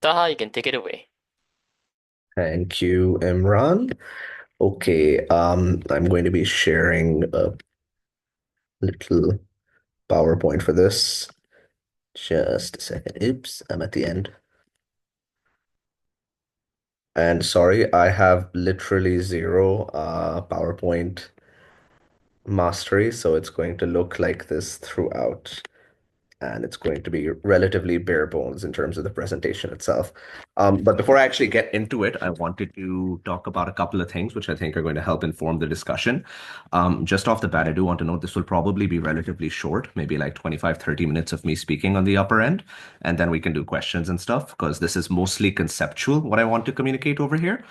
Taha, you can take it away. Thank you, Imran. Okay, I'm going to be sharing a little PowerPoint for this. Just a second. Oops, I'm at the end. And sorry, I have literally zero PowerPoint mastery, so it's going to look like this throughout. And it's going to be relatively bare bones in terms of the presentation itself. But before I actually get into it, I wanted to talk about a couple of things which I think are going to help inform the discussion. Just off the bat, I do want to note this will probably be relatively short, maybe like 25, 30 minutes of me speaking on the upper end, and then we can do questions and stuff because this is mostly conceptual, what I want to communicate over here.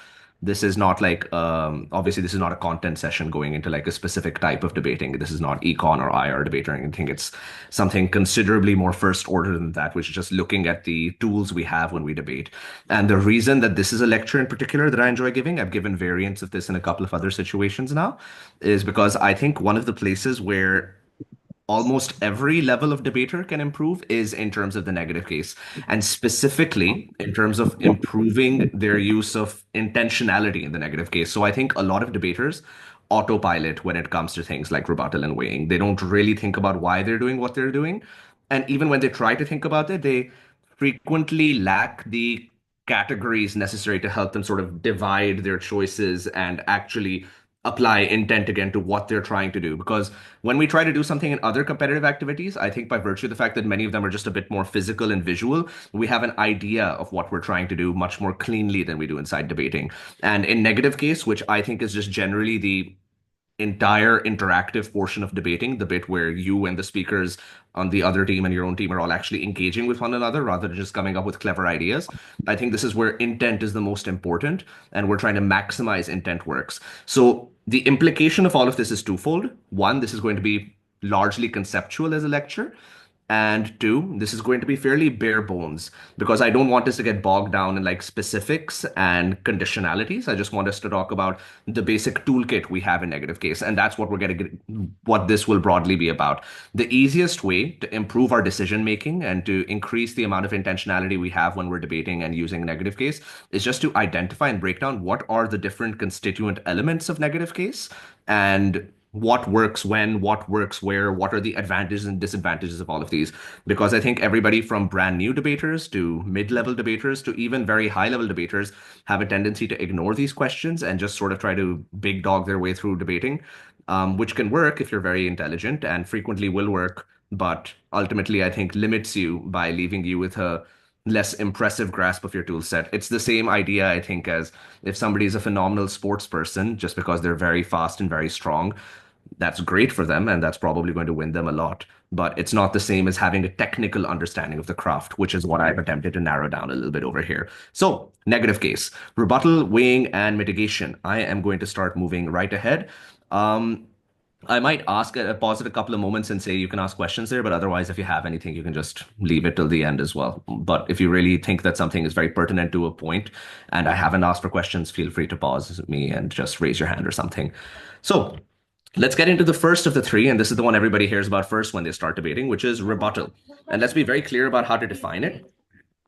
This is not like obviously this is not a content session going into like a specific type of debating. This is not econ or IR debate or anything. It's something considerably more first order than that, which is just looking at the tools we have when we debate. And the reason that this is a lecture in particular that I enjoy giving, I've given variants of this in a couple of other situations now, is because I think one of the places where almost every level of debater can improve is in terms of the negative case, and specifically in terms of improving their use of intentionality in the negative case. So I think a lot of debaters autopilot when it comes to things like rebuttal and weighing. They don't really think about why they're doing what they're doing. And even when they try to think about it, they frequently lack the categories necessary to help them sort of divide their choices and actually apply intent again to what they're trying to do. Because when we try to do something in other competitive activities, I think by virtue of the fact that many of them are just a bit more physical and visual, we have an idea of what we're trying to do much more cleanly than we do inside debating. And in negative case, which I think is just generally the entire interactive portion of debating, the bit where you and the speakers on the other team and your own team are all actually engaging with one another rather than just coming up with clever ideas. I think this is where intent is the most important, and we're trying to maximize intent works. So the implication of all of this is twofold. One, this is going to be largely conceptual as a lecture. And two, this is going to be fairly bare bones because I don't want us to get bogged down in like specifics and conditionalities. I just want us to talk about the basic toolkit we have in negative case. And that's what we're going to get, what this will broadly be about. The easiest way to improve our decision making and to increase the amount of intentionality we have when we're debating and using negative case is just to identify and break down what are the different constituent elements of negative case and what works when, what works where, what are the advantages and disadvantages of all of these. Because I think everybody from brand new debaters to mid-level debaters to even very high-level debaters have a tendency to ignore these questions and just sort of try to big dog their way through debating, which can work if you're very intelligent and frequently will work, but ultimately I think limits you by leaving you with a less impressive grasp of your tool set. It's the same idea, I think, as if somebody's a phenomenal sports person just because they're very fast and very strong, that's great for them and that's probably going to win them a lot. But it's not the same as having a technical understanding of the craft, which is what I've attempted to narrow down a little bit over here. So, negative case, rebuttal, weighing, and mitigation. I am going to start moving right ahead. Um, I might ask, pause it a couple of moments and say you can ask questions there, but otherwise, if you have anything, you can just leave it till the end as well. But if you really think that something is very pertinent to a point and I haven't asked for questions, feel free to pause me and just raise your hand or something. So, let's get into the first of the three, and this is the one everybody hears about first when they start debating, which is rebuttal. And let's be very clear about how to define it.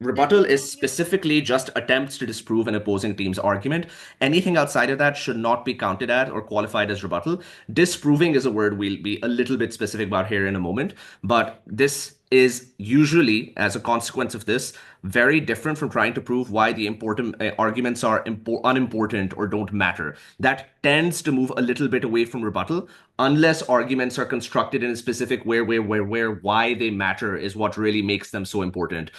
Rebuttal is specifically just attempts to disprove an opposing team's argument. Anything outside of that should not be counted at or qualified as rebuttal. Disproving is a word we'll be a little bit specific about here in a moment, but this is usually, as a consequence of this, very different from trying to prove why the important arguments are unimportant or don't matter. That tends to move a little bit away from rebuttal, unless arguments are constructed in a specific way where why they matter is what really makes them so important.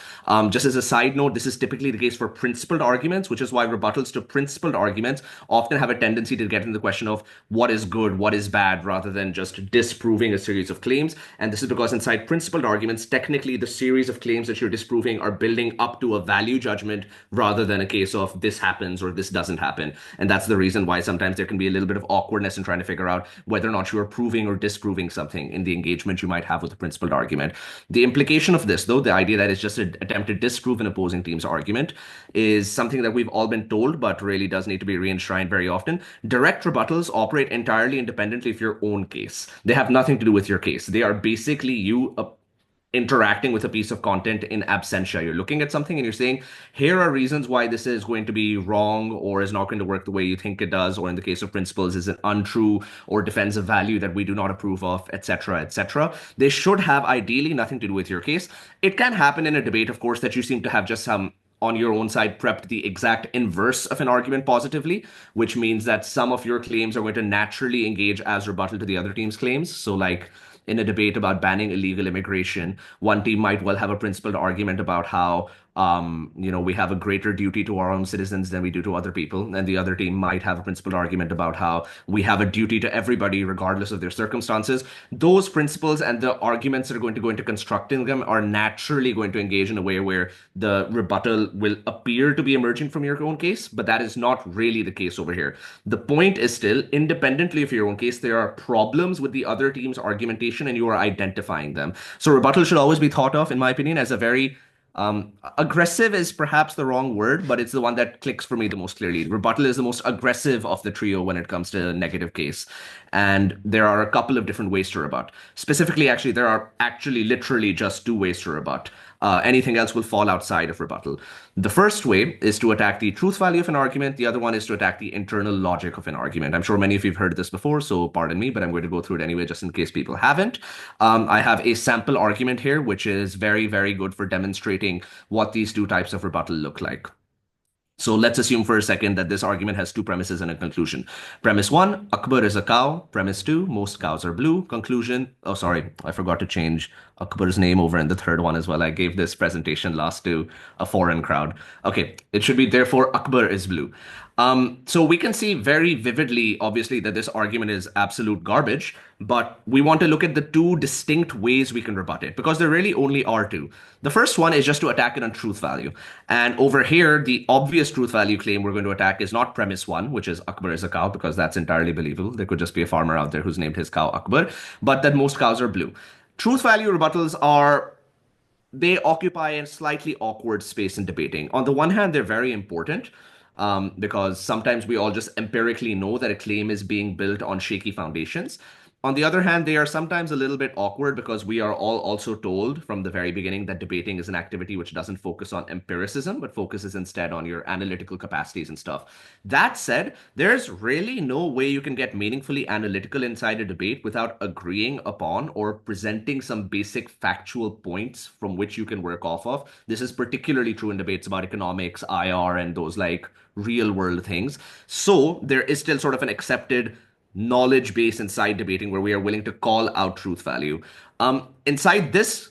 Just as a side note, this is typically the case for principled arguments, which is why rebuttals to principled arguments often have a tendency to get into the question of what is good, what is bad, rather than just disproving a series of claims. And this is because inside principled arguments, technically the series of claims that you're disproving are building up to a value judgment rather than a case of this happens or this doesn't happen. And that's the reason why sometimes there can be a little bit of awkwardness in trying to figure out whether or not you are proving or disproving something in the engagement you might have with the principled argument. The implication of this, though, the idea that it's just an attempt to disprove an opposing team's argument, is something that we've all been told, but really does need to be re-enshrined very often. Direct rebuttals operate entirely independently of your own case. They have nothing to do with your case. They are basically you interacting with a piece of content in absentia. You're looking at something and you're saying, here are reasons why this is going to be wrong or is not going to work the way you think it does, or in the case of principles, is it untrue or defends a value that we do not approve of, etc., etc. They should have ideally nothing to do with your case. It can happen in a debate, of course, that you seem to have just some on your own side prepped the exact inverse of an argument positively, which means that some of your claims are going to naturally engage as rebuttal to the other team's claims. So, like in a debate about banning illegal immigration, one team might well have a principled argument about how we have a greater duty to our own citizens than we do to other people. And the other team might have a principled argument about how we have a duty to everybody, regardless of their circumstances. Those principles and the arguments that are going to go into constructing them are naturally going to engage in a way where the rebuttal will appear to be emerging from your own case, but that is not really the case over here. The point is still, independently of your own case, there are problems with the other team's argumentation and you are identifying them. So rebuttal should always be thought of, in my opinion, as a very aggressive is perhaps the wrong word, but it's the one that clicks for me the most clearly. Rebuttal is the most aggressive of the trio when it comes to negative case. And there are a couple of different ways to rebut. Specifically, actually, there are actually literally just two ways to rebut. Anything else will fall outside of rebuttal. The first way is to attack the truth value of an argument. The other one is to attack the internal logic of an argument. I'm sure many of you have heard this before, so pardon me, but I'm going to go through it anyway, just in case people haven't. I have a sample argument here, which is very, very good for demonstrating what these two types of rebuttal look like. So let's assume for a second that this argument has two premises and a conclusion. Premise one, Akbar is a cow. Premise two, most cows are blue. Conclusion, oh, sorry, I forgot to change Akbar's name over in the third one as well. I gave this presentation last to a foreign crowd. Okay, it should be therefore Akbar is blue. So we can see very vividly, obviously, that this argument is absolute garbage, but we want to look at the two distinct ways we can rebut it because there really only are two. The first one is just to attack it on truth value. And over here, the obvious truth value claim we're going to attack is not premise one, which is Akbar is a cow, because that's entirely believable. There could just be a farmer out there who's named his cow Akbar, but that most cows are blue. Truth value rebuttals are they occupy a slightly awkward space in debating. On the one hand, they're very important because sometimes we all just empirically know that a claim is being built on shaky foundations. On the other hand, they are sometimes a little bit awkward because we are all also told from the very beginning that debating is an activity which doesn't focus on empiricism, but focuses instead on your analytical capacities and stuff. That said, there's really no way you can get meaningfully analytical inside a debate without agreeing upon or presenting some basic factual points from which you can work off of. This is particularly true in debates about economics, IR, and those like real world things. So there is still sort of an accepted knowledge base inside debating where we are willing to call out truth value. Inside this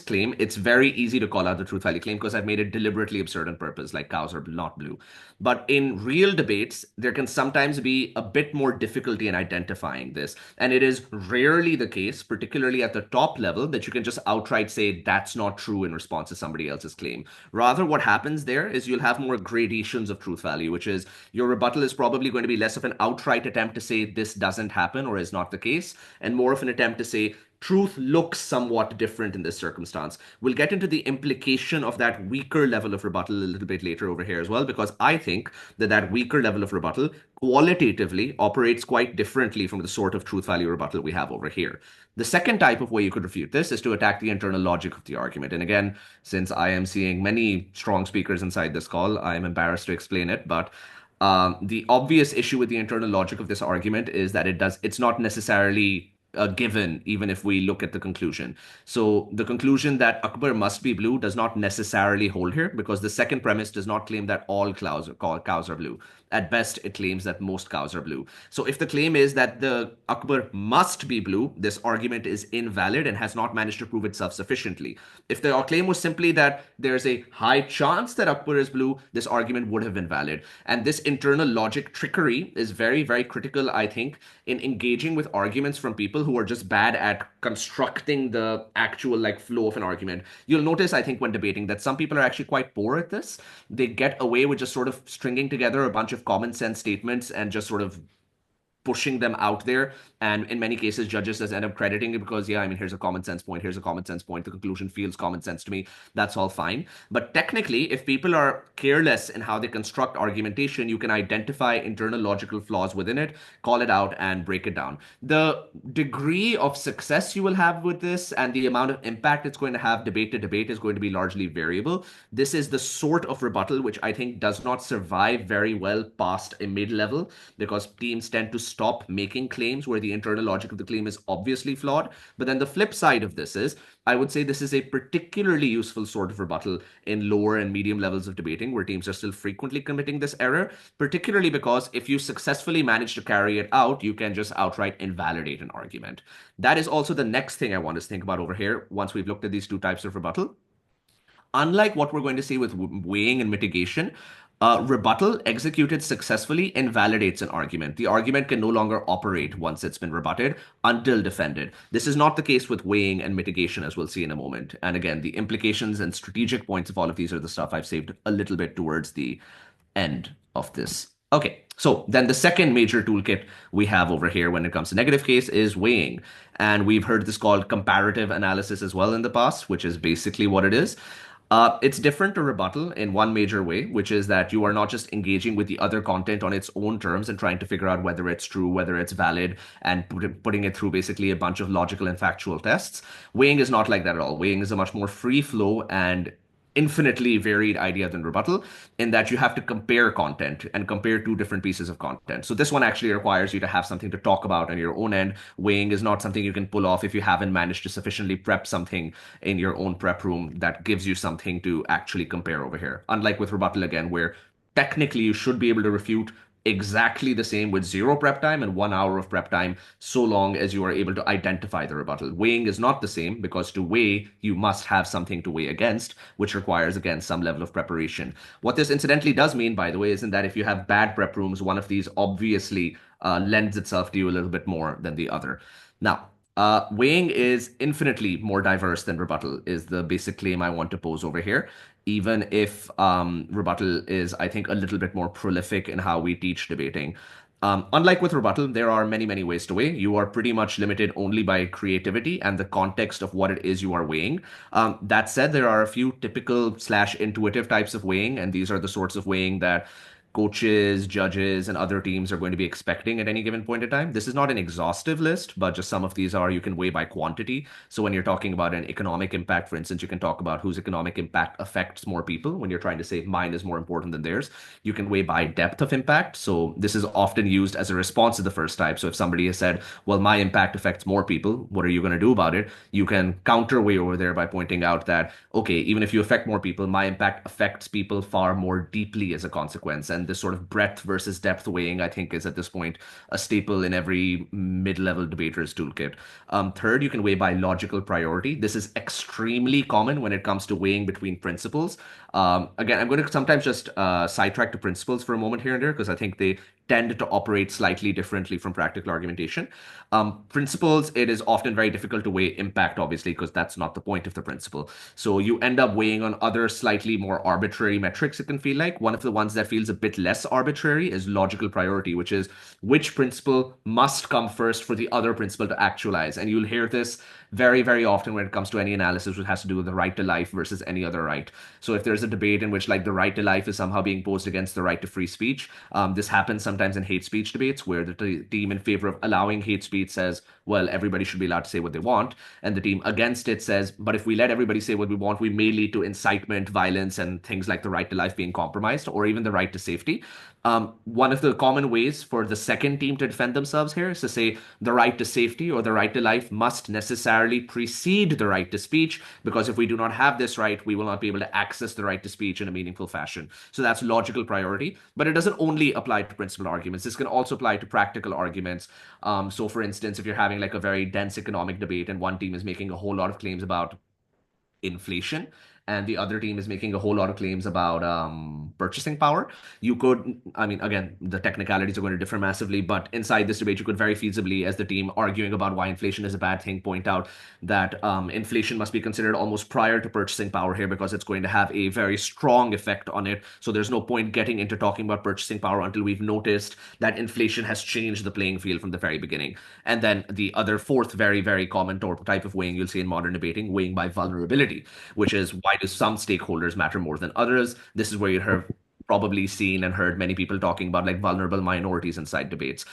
claim, it's very easy to call out the truth value claim because I've made it deliberately absurd on purpose, like cows are not blue. But in real debates, there can sometimes be a bit more difficulty in identifying this. And it is rarely the case, particularly at the top level, that you can just outright say that's not true in response to somebody else's claim. Rather, what happens there is you'll have more gradations of truth value, which is your rebuttal is probably going to be less of an outright attempt to say this doesn't happen or is not the case, and more of an attempt to say truth looks somewhat different in this circumstance. We'll get into the implication of that weaker level of rebuttal a little bit later over here as well, because I think that that weaker level of rebuttal qualitatively operates quite differently from the sort of truth value rebuttal we have over here. The second type of way you could refute this is to attack the internal logic of the argument. And again, since I am seeing many strong speakers inside this call, I am embarrassed to explain it, but the obvious issue with the internal logic of this argument is that it's not necessarily a given, even if we look at the conclusion. So the conclusion that Akbar must be blue does not necessarily hold here because the second premise does not claim that all cows are blue. At best, it claims that most cows are blue. So if the claim is that the Akbar must be blue, this argument is invalid and has not managed to prove itself sufficiently. If the claim was simply that there's a high chance that Akbar is blue, this argument would have been valid. And this internal logic trickery is very, very critical, I think, in engaging with arguments from people who are just bad at constructing the actual like flow of an argument. You'll notice, I think, when debating that some people are actually quite poor at this. They get away with just sort of stringing together a bunch of common sense statements and just sort of pushing them out there. And in many cases, judges just end up crediting it because, yeah, I mean, here's a common sense point, here's a common sense point. The conclusion feels common sense to me. That's all fine. But technically, if people are careless in how they construct argumentation, you can identify internal logical flaws within it, call it out, and break it down. The degree of success you will have with this and the amount of impact it's going to have debate to debate is going to be largely variable. This is the sort of rebuttal which I think does not survive very well past a mid level because teams tend to stop making claims where the internal logic of the claim is obviously flawed. But then the flip side of this is I would say this is a particularly useful sort of rebuttal in lower and medium levels of debating where teams are still frequently committing this error, particularly because if you successfully manage to carry it out, you can just outright invalidate an argument. That is also the next thing I want us to think about over here once we've looked at these two types of rebuttal. Unlike what we're going to see with weighing and mitigation, rebuttal executed successfully invalidates an argument. The argument can no longer operate once it's been rebutted until defended. This is not the case with weighing and mitigation, as we'll see in a moment. And again, the implications and strategic points of all of these are the stuff I've saved a little bit towards the end of this. Okay, so then the second major toolkit we have over here when it comes to negative case is weighing. And we've heard this called comparative analysis as well in the past, which is basically what it is. It's different to rebuttal in one major way, which is that you are not just engaging with the other content on its own terms and trying to figure out whether it's true, whether it's valid, and putting it through basically a bunch of logical and factual tests. Weighing is not like that at all. Weighing is a much more free flow and infinitely varied idea than rebuttal in that you have to compare content and compare two different pieces of content. So this one actually requires you to have something to talk about on your own end. Weighing is not something you can pull off if you haven't managed to sufficiently prep something in your own prep room that gives you something to actually compare over here. Unlike with rebuttal again, where technically you should be able to refute exactly the same with 0 prep time and 1 hour of prep time, so long as you are able to identify the rebuttal. Weighing is not the same because to weigh, you must have something to weigh against, which requires, again, some level of preparation. What this incidentally does mean, by the way, isn't that if you have bad prep rooms, one of these obviously lends itself to you a little bit more than the other. Now, weighing is infinitely more diverse than rebuttal, is the basic claim I want to pose over here, even if rebuttal is, I think, a little bit more prolific in how we teach debating. Unlike with rebuttal, there are many, many ways to weigh. You are pretty much limited only by creativity and the context of what it is you are weighing. That said, there are a few typical slash intuitive types of weighing, and these are the sorts of weighing that coaches, judges, and other teams are going to be expecting at any given point in time. This is not an exhaustive list, but just some of these are you can weigh by quantity. So when you're talking about an economic impact, for instance, you can talk about whose economic impact affects more people. When you're trying to say mine is more important than theirs, you can weigh by depth of impact. So this is often used as a response to the first type. So if somebody has said, well, my impact affects more people, what are you going to do about it? You can counter weigh over there by pointing out that, okay, even if you affect more people, my impact affects people far more deeply as a consequence. And this sort of breadth versus depth weighing, I think, is at this point a staple in every mid-level debater's toolkit. Third, you can weigh by logical priority. This is extremely common when it comes to weighing between principles. Again, I'm going to sometimes just sidetrack to principles for a moment here and there because I think they tend to operate slightly differently from practical argumentation. Principles, it is often very difficult to weigh impact, obviously, because that's not the point of the principle. So you end up weighing on other slightly more arbitrary metrics, it can feel like. One of the ones that feels a bit less arbitrary is logical priority, which is which principle must come first for the other principle to actualize. And you'll hear this very, very often when it comes to any analysis which has to do with the right to life versus any other right. So if there's a debate in which like the right to life is somehow being posed against the right to free speech, this happens sometimes in hate speech debates where the team in favor of allowing hate speech says, well, everybody should be allowed to say what they want. And the team against it says, but if we let everybody say what we want, we may lead to incitement, violence, and things like the right to life being compromised or even the right to safety. One of the common ways for the second team to defend themselves here is to say the right to safety or the right to life must necessarily precede the right to speech, because if we do not have this right, we will not be able to access the right to speech in a meaningful fashion. So that's logical priority, but it doesn't only apply to principal arguments. This can also apply to practical arguments. So for instance, if you're having like a very dense economic debate and one team is making a whole lot of claims about inflation and the other team is making a whole lot of claims about purchasing power, you could, I mean, again, the technicalities are going to differ massively, but inside this debate, you could very feasibly, as the team arguing about why inflation is a bad thing, point out that inflation must be considered almost prior to purchasing power here because it's going to have a very strong effect on it. So there's no point getting into talking about purchasing power until we've noticed that inflation has changed the playing field from the very beginning. And then the other fourth very, very common type of weighing you'll see in modern debating, weighing by vulnerability, which is why do some stakeholders matter more than others? This is where you have probably seen and heard many people talking about like vulnerable minorities inside debates.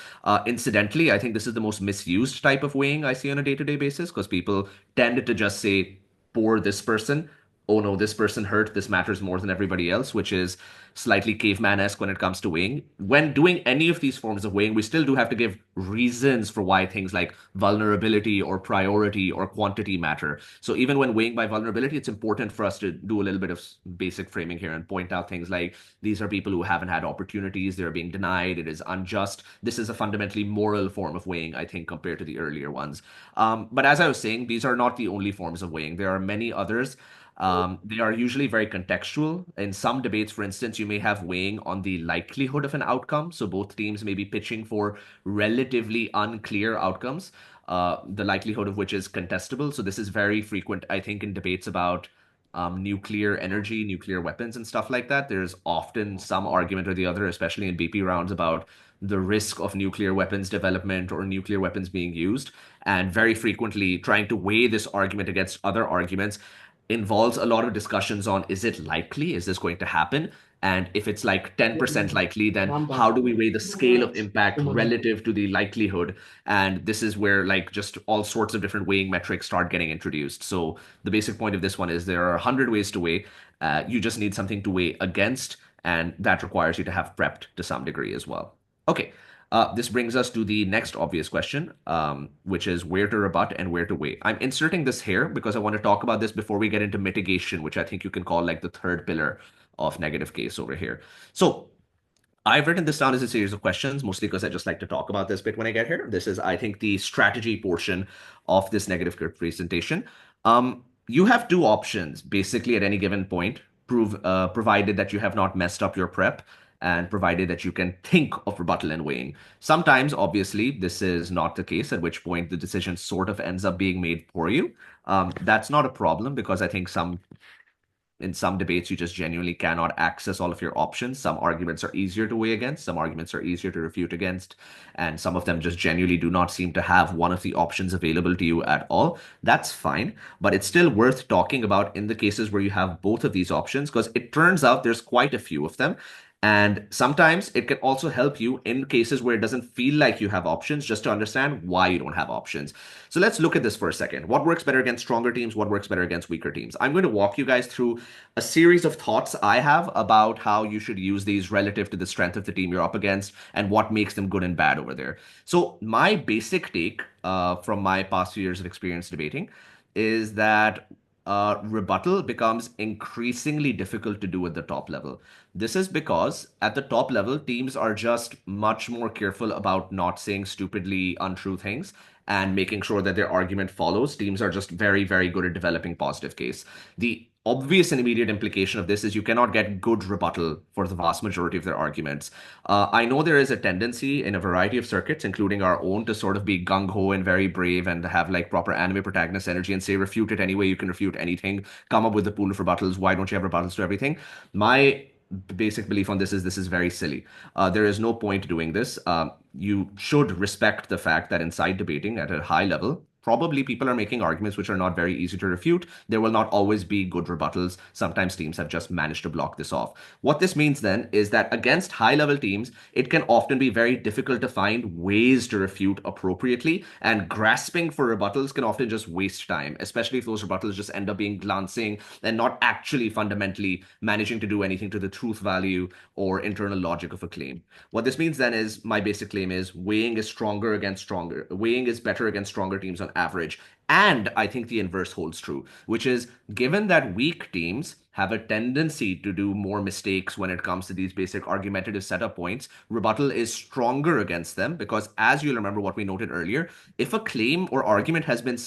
Incidentally, I think this is the most misused type of weighing I see on a day-to-day basis because people tend to just say, for this person, oh no, this person hurt, this matters more than everybody else, which is slightly caveman-esque when it comes to weighing. When doing any of these forms of weighing, we still do have to give reasons for why things like vulnerability or priority or quantity matter. So even when weighing by vulnerability, it's important for us to do a little bit of basic framing here and point out things like these are people who haven't had opportunities, they're being denied, it is unjust. This is a fundamentally moral form of weighing, I think, compared to the earlier ones. But as I was saying, these are not the only forms of weighing. There are many others. They are usually very contextual. In some debates, for instance, you may have weighing on the likelihood of an outcome. So both teams may be pitching for relatively unclear outcomes, the likelihood of which is contestable. So this is very frequent, I think, in debates about nuclear energy, nuclear weapons, and stuff like that. There's often some argument or the other, especially in BP rounds, about the risk of nuclear weapons development or nuclear weapons being used. And very frequently, trying to weigh this argument against other arguments involves a lot of discussions on is it likely? Is this going to happen? And if it's like 10% likely, then how do we weigh the scale of impact relative to the likelihood? And this is where like just all sorts of different weighing metrics start getting introduced. So the basic point of this one is there are 100 ways to weigh. You just need something to weigh against, and that requires you to have prepped to some degree as well. Okay. This brings us to the next obvious question, which is where to rebut and where to weigh. I'm inserting this here because I want to talk about this before we get into mitigation, which I think you can call like the third pillar of negative case over here. So I've written this down as a series of questions, mostly because I just like to talk about this bit when I get here. This is, I think, the strategy portion of this negative curve presentation. You have two options basically at any given point, provided that you have not messed up your prep and provided that you can think of rebuttal and weighing. Sometimes, obviously, this is not the case, at which point the decision sort of ends up being made for you. That's not a problem because I think in some debates, you just genuinely cannot access all of your options. Some arguments are easier to weigh against, some arguments are easier to refute against, and some of them just genuinely do not seem to have one of the options available to you at all. That's fine, but it's still worth talking about in the cases where you have both of these options because it turns out there's quite a few of them. And sometimes it can also help you in cases where it doesn't feel like you have options, just to understand why you don't have options. So let's look at this for a second. What works better against stronger teams? What works better against weaker teams? I'm going to walk you guys through a series of thoughts I have about how you should use these relative to the strength of the team you're up against and what makes them good and bad over there. So my basic take from my past few years of experience debating is that rebuttal becomes increasingly difficult to do at the top level. This is because at the top level, teams are just much more careful about not saying stupidly untrue things and making sure that their argument follows. Teams are just very, very good at developing positive case. The obvious and immediate implication of this is you cannot get good rebuttal for the vast majority of their arguments. I know there is a tendency in a variety of circuits, including our own, to sort of be gung ho and very brave and have like proper anime protagonist energy and say, refute it any way you can refute anything, come up with a pool of rebuttals. Why don't you have rebuttals to everything? My basic belief on this is very silly. There is no point doing this. You should respect the fact that inside debating at a high level, probably people are making arguments which are not very easy to refute. There will not always be good rebuttals. Sometimes teams have just managed to block this off. What this means then is that against high level teams, it can often be very difficult to find ways to refute appropriately, and grasping for rebuttals can often just waste time, especially if those rebuttals just end up being glancing and not actually fundamentally managing to do anything to the truth value or internal logic of a claim. What this means then is my basic claim is weighing is better against stronger teams on average. And I think the inverse holds true, which is given that weak teams have a tendency to do more mistakes when it comes to these basic argumentative setup points, rebuttal is stronger against them because, as you'll remember what we noted earlier, if a claim or argument has been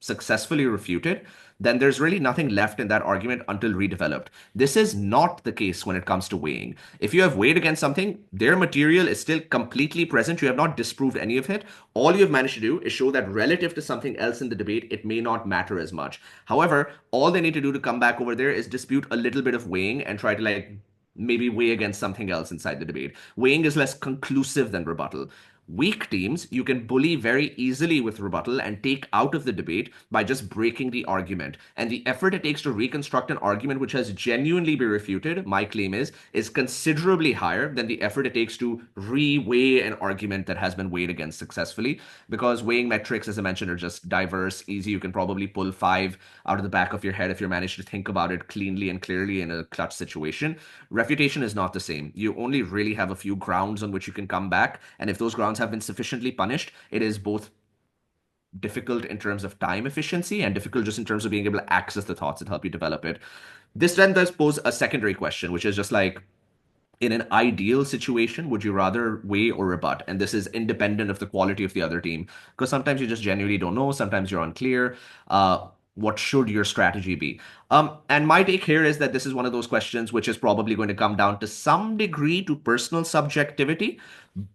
successfully refuted, then there's really nothing left in that argument until redeveloped. This is not the case when it comes to weighing. If you have weighed against something, their material is still completely present. You have not disproved any of it. All you have managed to do is show that relative to something else in the debate, it may not matter as much. However, all they need to do to come back over there is dispute a little bit of weighing and try to like maybe weigh against something else inside the debate. Weighing is less conclusive than rebuttal. Weak teams, you can bully very easily with rebuttal and take out of the debate by just breaking the argument. And the effort it takes to reconstruct an argument which has genuinely been refuted, my claim is considerably higher than the effort it takes to re-weigh an argument that has been weighed against successfully. Because weighing metrics, as I mentioned, are just diverse, easy. You can probably pull five out of the back of your head if you manage to think about it cleanly and clearly in a clutch situation. Refutation is not the same. You only really have a few grounds on which you can come back. And if those grounds have been sufficiently punished, it is both difficult in terms of time efficiency and difficult just in terms of being able to access the thoughts that help you develop it. This then does pose a secondary question, which is just like, in an ideal situation, would you rather weigh or rebut? And this is independent of the quality of the other team, because sometimes you just genuinely don't know. Sometimes you're unclear. What should your strategy be? And my take here is that this is one of those questions which is probably going to come down to some degree to personal subjectivity.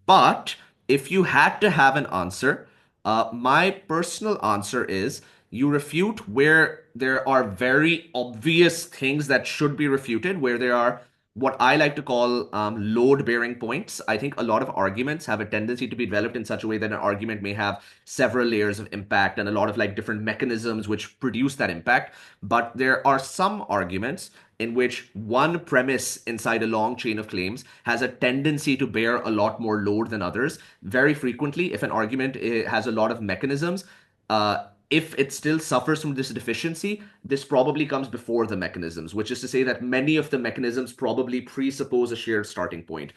But if you had to have an answer, my personal answer is you refute where there are very obvious things that should be refuted, where there are what I like to call load bearing points. I think a lot of arguments have a tendency to be developed in such a way that an argument may have several layers of impact and a lot of like different mechanisms which produce that impact. But there are some arguments in which one premise inside a long chain of claims has a tendency to bear a lot more load than others. Very frequently, if an argument has a lot of mechanisms, if it still suffers from this deficiency, this probably comes before the mechanisms, which is to say that many of the mechanisms probably presuppose a shared starting point.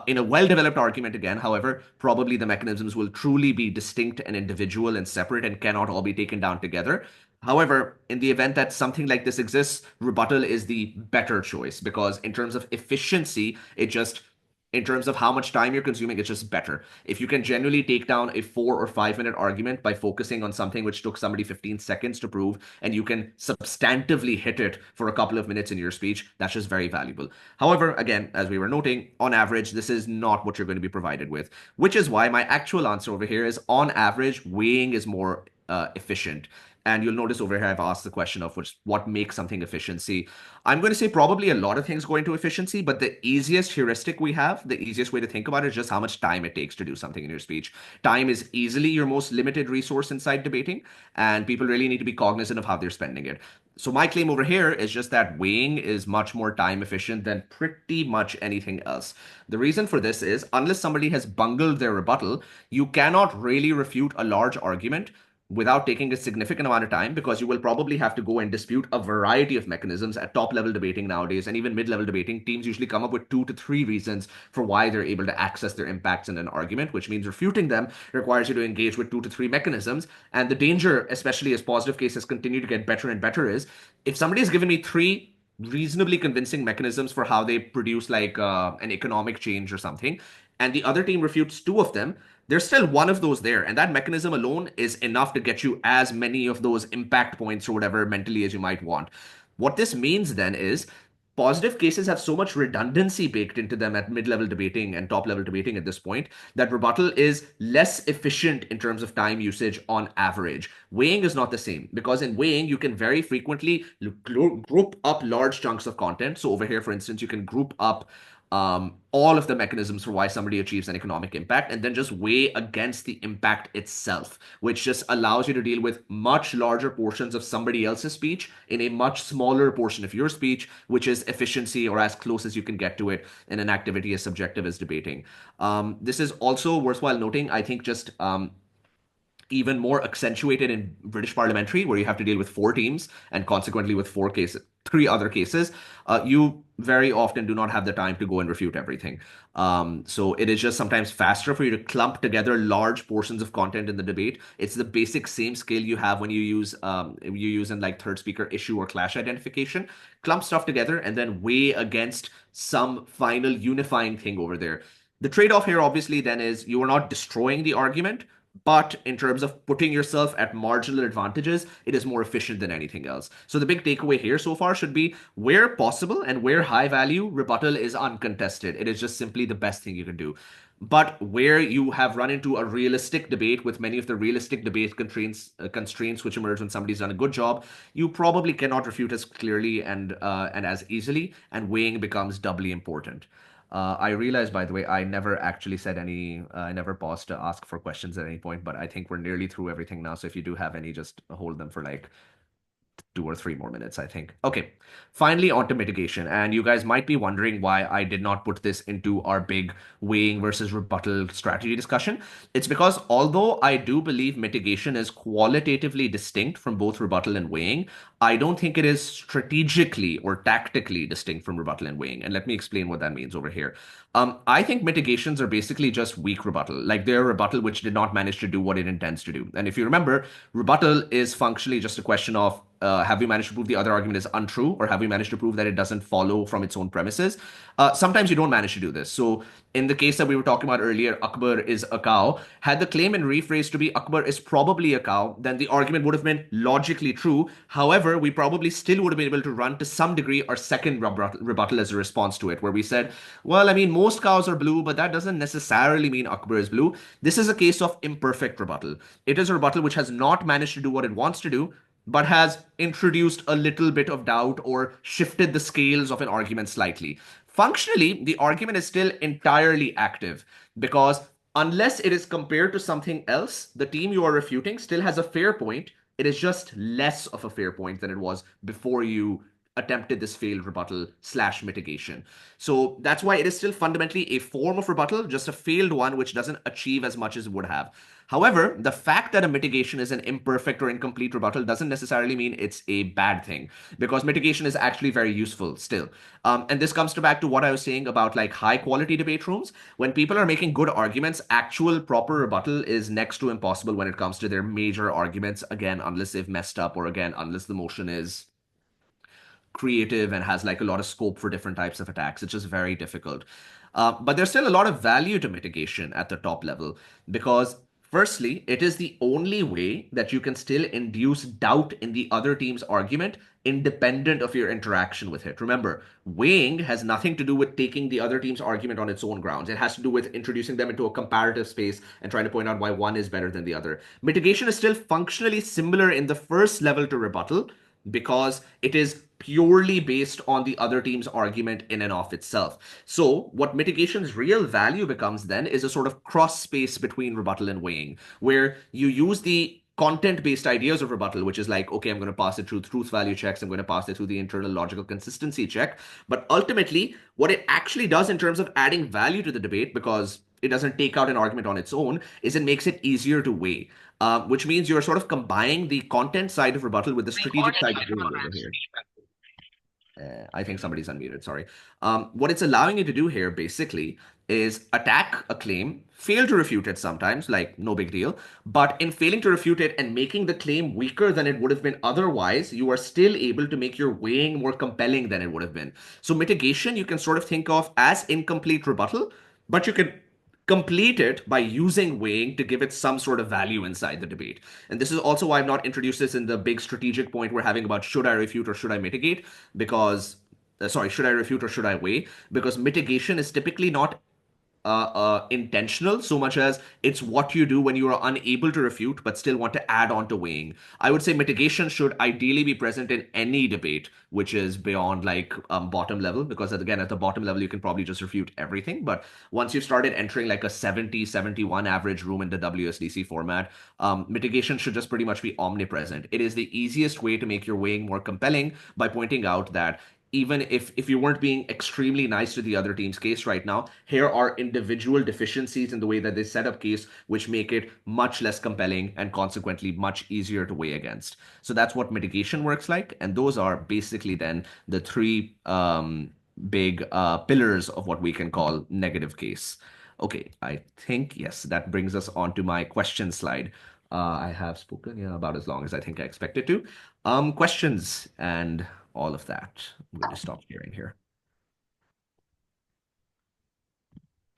In a well developed argument, again, however, probably the mechanisms will truly be distinct and individual and separate and cannot all be taken down together. However, in the event that something like this exists, rebuttal is the better choice because, in terms of efficiency, in terms of how much time you're consuming, it's just better. If you can genuinely take down a 4 or 5 minute argument by focusing on something which took somebody 15 seconds to prove, and you can substantively hit it for a couple of minutes in your speech, that's just very valuable. However, again, as we were noting, on average, this is not what you're going to be provided with, which is why my actual answer over here is on average, weighing is more efficient. And you'll notice over here, I've asked the question of what makes something efficiency. I'm going to say probably a lot of things go into efficiency, but the easiest heuristic we have, the easiest way to think about it is just how much time it takes to do something in your speech. Time is easily your most limited resource inside debating, and people really need to be cognizant of how they're spending it. So my claim over here is just that weighing is much more time efficient than pretty much anything else. The reason for this is unless somebody has bungled their rebuttal, you cannot really refute a large argument without taking a significant amount of time because you will probably have to go and dispute a variety of mechanisms at top level debating nowadays and even mid level debating. Teams usually come up with 2 to 3 reasons for why they're able to access their impacts in an argument, which means refuting them requires you to engage with 2 to 3 mechanisms. And the danger, especially as positive cases continue to get better and better, is if somebody has given me three reasonably convincing mechanisms for how they produce like an economic change or something, and the other team refutes 2 of them, there's still one of those there. And that mechanism alone is enough to get you as many of those impact points or whatever mentally as you might want. What this means then is positive cases have so much redundancy baked into them at mid-level debating and top-level debating at this point that rebuttal is less efficient in terms of time usage on average. Weighing is not the same because in weighing you can very frequently group up large chunks of content. So over here, for instance, you can group up all of the mechanisms for why somebody achieves an economic impact and then just weigh against the impact itself, which just allows you to deal with much larger portions of somebody else's speech in a much smaller portion of your speech, which is efficiency or as close as you can get to it in an activity as subjective as debating. This is also worthwhile noting, I think, just even more accentuated in British parliamentary, where you have to deal with 4 teams and consequently with 3 other cases. You very often do not have the time to go and refute everything. So it is just sometimes faster for you to clump together large portions of content in the debate. It's the basic same skill you have when you use in like third speaker issue or clash identification. Clump stuff together and then weigh against some final unifying thing over there. The trade-off here, obviously, then is you are not destroying the argument, But in terms of putting yourself at marginal advantages, it is more efficient than anything else. So the big takeaway here so far should be where possible and where high value, rebuttal is uncontested. It is just simply the best thing you can do. But where you have run into a realistic debate with many of the realistic debate constraints which emerge when somebody's done a good job, you probably cannot refute as clearly and as easily, and weighing becomes doubly important. I realized, by the way, I never actually said any, I never paused to ask for questions at any point, but I think we're nearly through everything now. So if you do have any, just hold them for like 2 or 3 more minutes, I think. Okay, finally on to mitigation. And you guys might be wondering why I did not put this into our big weighing versus rebuttal strategy discussion. It's because although I do believe mitigation is qualitatively distinct from both rebuttal and weighing, I don't think it is strategically or tactically distinct from rebuttal and weighing. And let me explain what that means over here. I think mitigations are basically just weak rebuttal. Like they're a rebuttal which did not manage to do what it intends to do. And if you remember, rebuttal is functionally just a question of have we managed to prove the other argument is untrue, or have we managed to prove that it doesn't follow from its own premises? Sometimes you don't manage to do this. So, in the case that we were talking about earlier, Akbar is a cow. Had the claim been rephrased to be Akbar is probably a cow, then the argument would have been logically true. However, we probably still would have been able to run to some degree our second rebuttal as a response to it, where we said, well, I mean, most cows are blue, but that doesn't necessarily mean Akbar is blue. This is a case of imperfect rebuttal. It is a rebuttal which has not managed to do what it wants to do, but has introduced a little bit of doubt or shifted the scales of an argument slightly. Functionally, the argument is still entirely active because unless it is compared to something else, the team you are refuting still has a fair point. It is just less of a fair point than it was before you attempted this failed rebuttal slash mitigation. So that's why it is still fundamentally a form of rebuttal, just a failed one which doesn't achieve as much as it would have. However, the fact that a mitigation is an imperfect or incomplete rebuttal doesn't necessarily mean it's a bad thing, because mitigation is actually very useful still. And this comes to back to what I was saying about like high quality debate rooms. When people are making good arguments, actual proper rebuttal is next to impossible when it comes to their major arguments. Again, unless they've messed up, or again, unless the motion is creative and has like a lot of scope for different types of attacks. It's just very difficult. But there's still a lot of value to mitigation at the top level because, firstly, it is the only way that you can still induce doubt in the other team's argument independent of your interaction with it. Remember, weighing has nothing to do with taking the other team's argument on its own grounds. It has to do with introducing them into a comparative space and trying to point out why one is better than the other. Mitigation is still functionally similar in the first level to rebuttal because it is purely based on the other team's argument in and of itself. So, what mitigation's real value becomes then is a sort of cross space between rebuttal and weighing, where you use the content based ideas of rebuttal, which is like, okay, I'm going to pass it through truth value checks, I'm going to pass it through the internal logical consistency check. But ultimately, what it actually does in terms of adding value to the debate, because it doesn't take out an argument on its own, is it makes it easier to weigh. Which means you're sort of combining the content side of rebuttal with the strategic side of weighing over here. I think somebody's unmuted, sorry. What it's allowing you to do here basically is attack a claim, fail to refute it sometimes, like no big deal. But in failing to refute it and making the claim weaker than it would have been otherwise, you are still able to make your weighing more compelling than it would have been. So mitigation, you can sort of think of as incomplete rebuttal, but you can complete it by using weighing to give it some sort of value inside the debate. And this is also why I've not introduced this in the big strategic point we're having about should I refute or should I mitigate, because sorry, should I refute or should I weigh? Because mitigation is typically not intentional so much as it's what you do when you are unable to refute but still want to add on to weighing. I would say mitigation should ideally be present in any debate which is beyond like bottom level, because again at the bottom level you can probably just refute everything, but once you've started entering like a 70-71 average room in the WSDC format, mitigation should just pretty much be omnipresent. It is the easiest way to make your weighing more compelling by pointing out that even if you weren't being extremely nice to the other team's case right now, here are individual deficiencies in the way that they set up case which make it much less compelling and consequently much easier to weigh against. So that's what mitigation works like, and those are basically then the three big pillars of what we can call negative case. Okay, I think yes, that brings us on to my question slide. I have spoken, yeah, about as long as I think I expected to. Questions and all of that. I'm going to stop sharing here.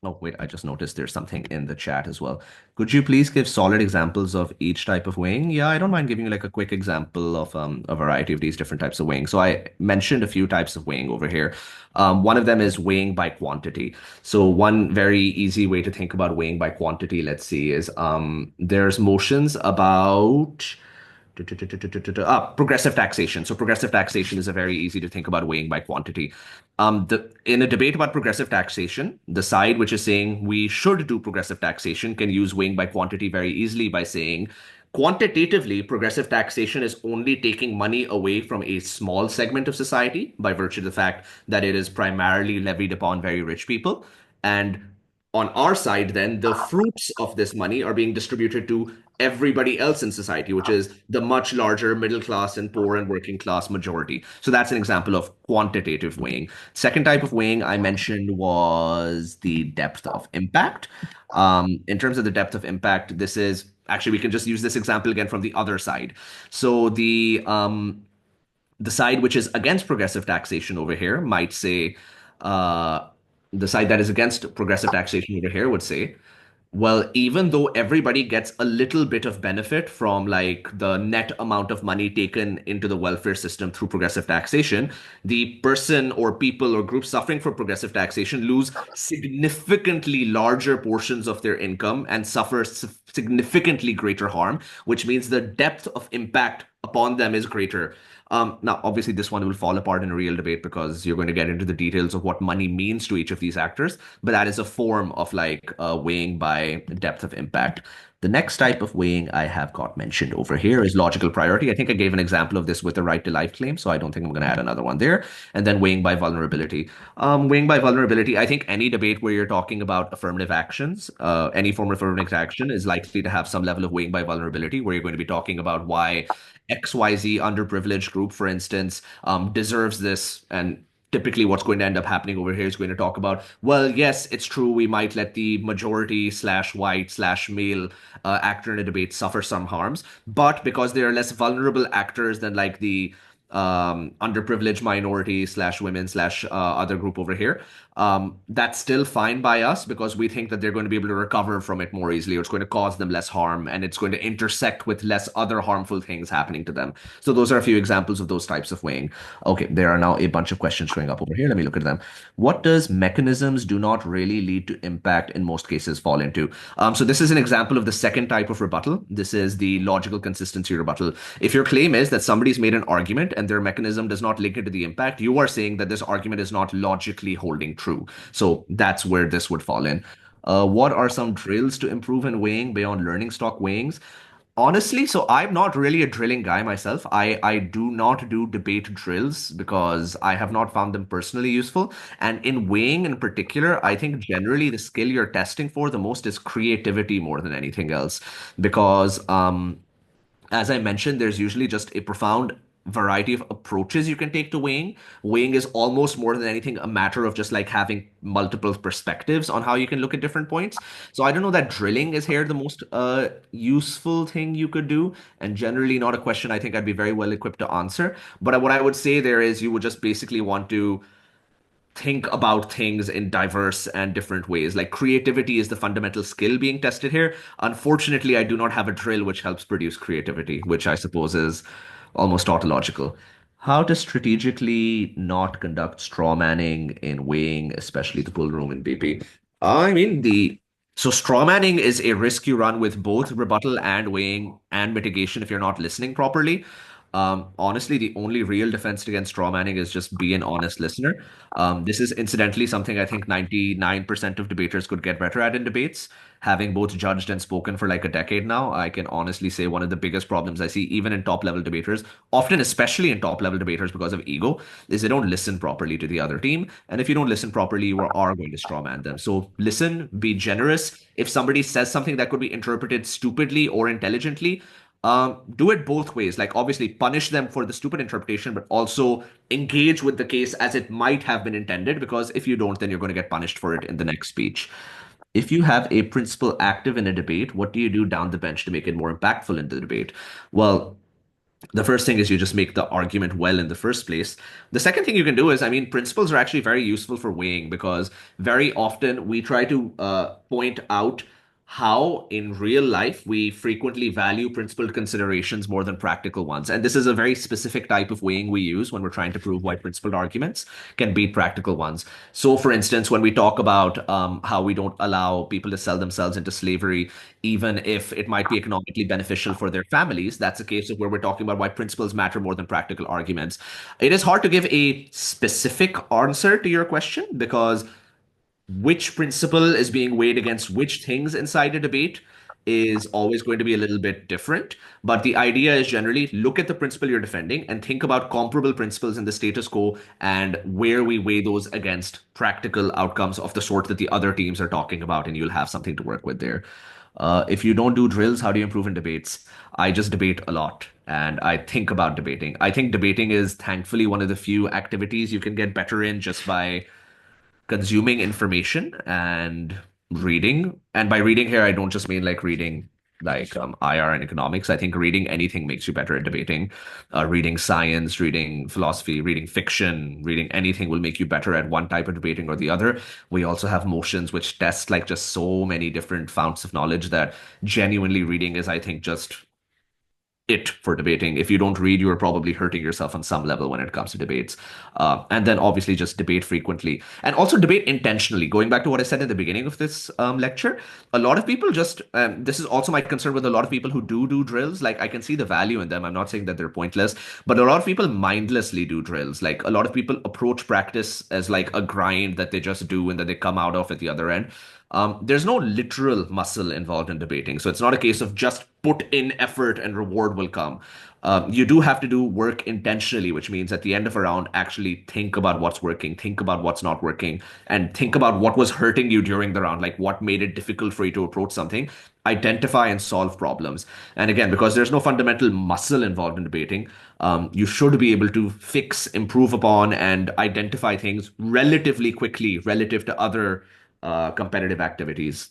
Oh, wait, I just noticed there's something in the chat as well. Could you please give solid examples of each type of weighing? Yeah, I don't mind giving you like a quick example of a variety of these different types of weighing. So I mentioned a few types of weighing over here. One of them is weighing by quantity. So one very easy way to think about weighing by quantity, let's see, is there's motions about progressive taxation. So progressive taxation is a very easy to think about weighing by quantity. In a debate about progressive taxation, the side which is saying we should do progressive taxation can use weighing by quantity very easily by saying quantitatively, progressive taxation is only taking money away from a small segment of society by virtue of the fact that it is primarily levied upon very rich people. And on our side, then the fruits of this money are being distributed to everybody else in society, which is the much larger middle class and poor and working class majority. So that's an example of quantitative weighing. Second type of weighing I mentioned was the depth of impact. In terms of the depth of impact, this is actually we can just use this example again from the other side. So the side which is against progressive taxation over here might say, uh, the side that is against progressive taxation over here would say, well, even though everybody gets a little bit of benefit from like the net amount of money taken into the welfare system through progressive taxation, the person or people or groups suffering from progressive taxation lose significantly larger portions of their income and suffer significantly greater harm, which means the depth of impact upon them is greater. Now, obviously, this one will fall apart in a real debate because you're going to get into the details of what money means to each of these actors, but that is a form of like weighing by depth of impact. The next type of weighing I have got mentioned over here is logical priority. I think I gave an example of this with the right to life claim, so I don't think I'm going to add another one there. And then weighing by vulnerability. Weighing by vulnerability, I think any debate where you're talking about affirmative actions, any form of affirmative action is likely to have some level of weighing by vulnerability, where you're going to be talking about why XYZ underprivileged group, for instance, deserves this. And typically, what's going to end up happening over here is going to talk about, well, yes, it's true, we might let the majority slash white slash male actor in a debate suffer some harms, but because they are less vulnerable actors than like the underprivileged minority slash women slash other group over here, that's still fine by us because we think that they're going to be able to recover from it more easily, or it's going to cause them less harm and it's going to intersect with less other harmful things happening to them. So those are a few examples of those types of weighing. Okay, there are now a bunch of questions showing up over here. Let me look at them. What does mechanisms do not really lead to impact in most cases fall into? So this is an example of the second type of rebuttal. This is the logical consistency rebuttal. If your claim is that somebody's made an argument and their mechanism does not link it to the impact, you are saying that this argument is not logically holding true. So that's where this would fall in. What are some drills to improve in weighing beyond learning stock weighings? Honestly, so I'm not really a drilling guy myself. I do not do debate drills because I have not found them personally useful. And in weighing in particular, I think generally the skill you're testing for the most is creativity more than anything else. Because as I mentioned, there's usually just a profound variety of approaches you can take to weighing. Weighing is almost more than anything a matter of just like having multiple perspectives on how you can look at different points. So I don't know that drilling is here the most useful thing you could do, and generally not a question I think I'd be very well equipped to answer. But what I would say there is you would just basically want to think about things in diverse and different ways. Like creativity is the fundamental skill being tested here. Unfortunately, I do not have a drill which helps produce creativity, which I suppose is almost tautological. How to strategically not conduct straw manning in weighing, especially the pull room in BP. I mean, the so straw manning is a risk you run with both rebuttal and weighing and mitigation if you're not listening properly. Honestly, the only real defense against straw manning is just be an honest listener. This is incidentally something I think 99% of debaters could get better at in debates. Having both judged and spoken for like a decade now, I can honestly say one of the biggest problems I see, even in top level debaters, often especially in top level debaters because of ego, is they don't listen properly to the other team. And if you don't listen properly, you are going to strawman them. So listen, be generous. If somebody says something that could be interpreted stupidly or intelligently, do it both ways. Like, obviously, punish them for the stupid interpretation, but also engage with the case as it might have been intended. Because if you don't, then you're going to get punished for it in the next speech. If you have a principal active in a debate, what do you do down the bench to make it more impactful in the debate? Well, The first thing is you just make the argument well in the first place. The second thing you can do is, I mean, principles are actually very useful for weighing because very often we try to point out how in real life we frequently value principled considerations more than practical ones. And this is a very specific type of weighing we use when we're trying to prove why principled arguments can beat practical ones. So, for instance, when we talk about how we don't allow people to sell themselves into slavery, even if it might be economically beneficial for their families, that's a case of where we're talking about why principles matter more than practical arguments. It is hard to give a specific answer to your question because which principle is being weighed against which things inside a debate is always going to be a little bit different. But the idea is generally look at the principle you're defending and think about comparable principles in the status quo and where we weigh those against practical outcomes of the sort that the other teams are talking about, and you'll have something to work with there. If you don't do drills, how do you improve in debates? I just debate a lot and I think about debating. I think debating is thankfully one of the few activities you can get better in just by consuming information and reading. And by reading here, I don't just mean like reading like IR and economics. I think reading anything makes you better at debating. Reading science, reading philosophy, reading fiction, reading anything will make you better at one type of debating or the other. We also have motions which test like just so many different founts of knowledge that genuinely reading is, I think, just it for debating. If you don't read, you are probably hurting yourself on some level when it comes to debates. And then obviously just debate frequently and also debate intentionally. Going back to what I said at the beginning of this lecture, a lot of people just, this is also my concern with a lot of people who do drills. Like I can see the value in them. I'm not saying that they're pointless, but a lot of people mindlessly do drills. Like a lot of people approach practice as like a grind that they just do and that they come out of at the other end. There's no literal muscle involved in debating. So it's not a case of just put in effort and reward will come. You do have to do work intentionally, which means at the end of a round, actually think about what's working, think about what's not working, and think about what was hurting you during the round, like what made it difficult for you to approach something, identify and solve problems. And again, because there's no fundamental muscle involved in debating, you should be able to fix, improve upon, and identify things relatively quickly relative to other competitive activities.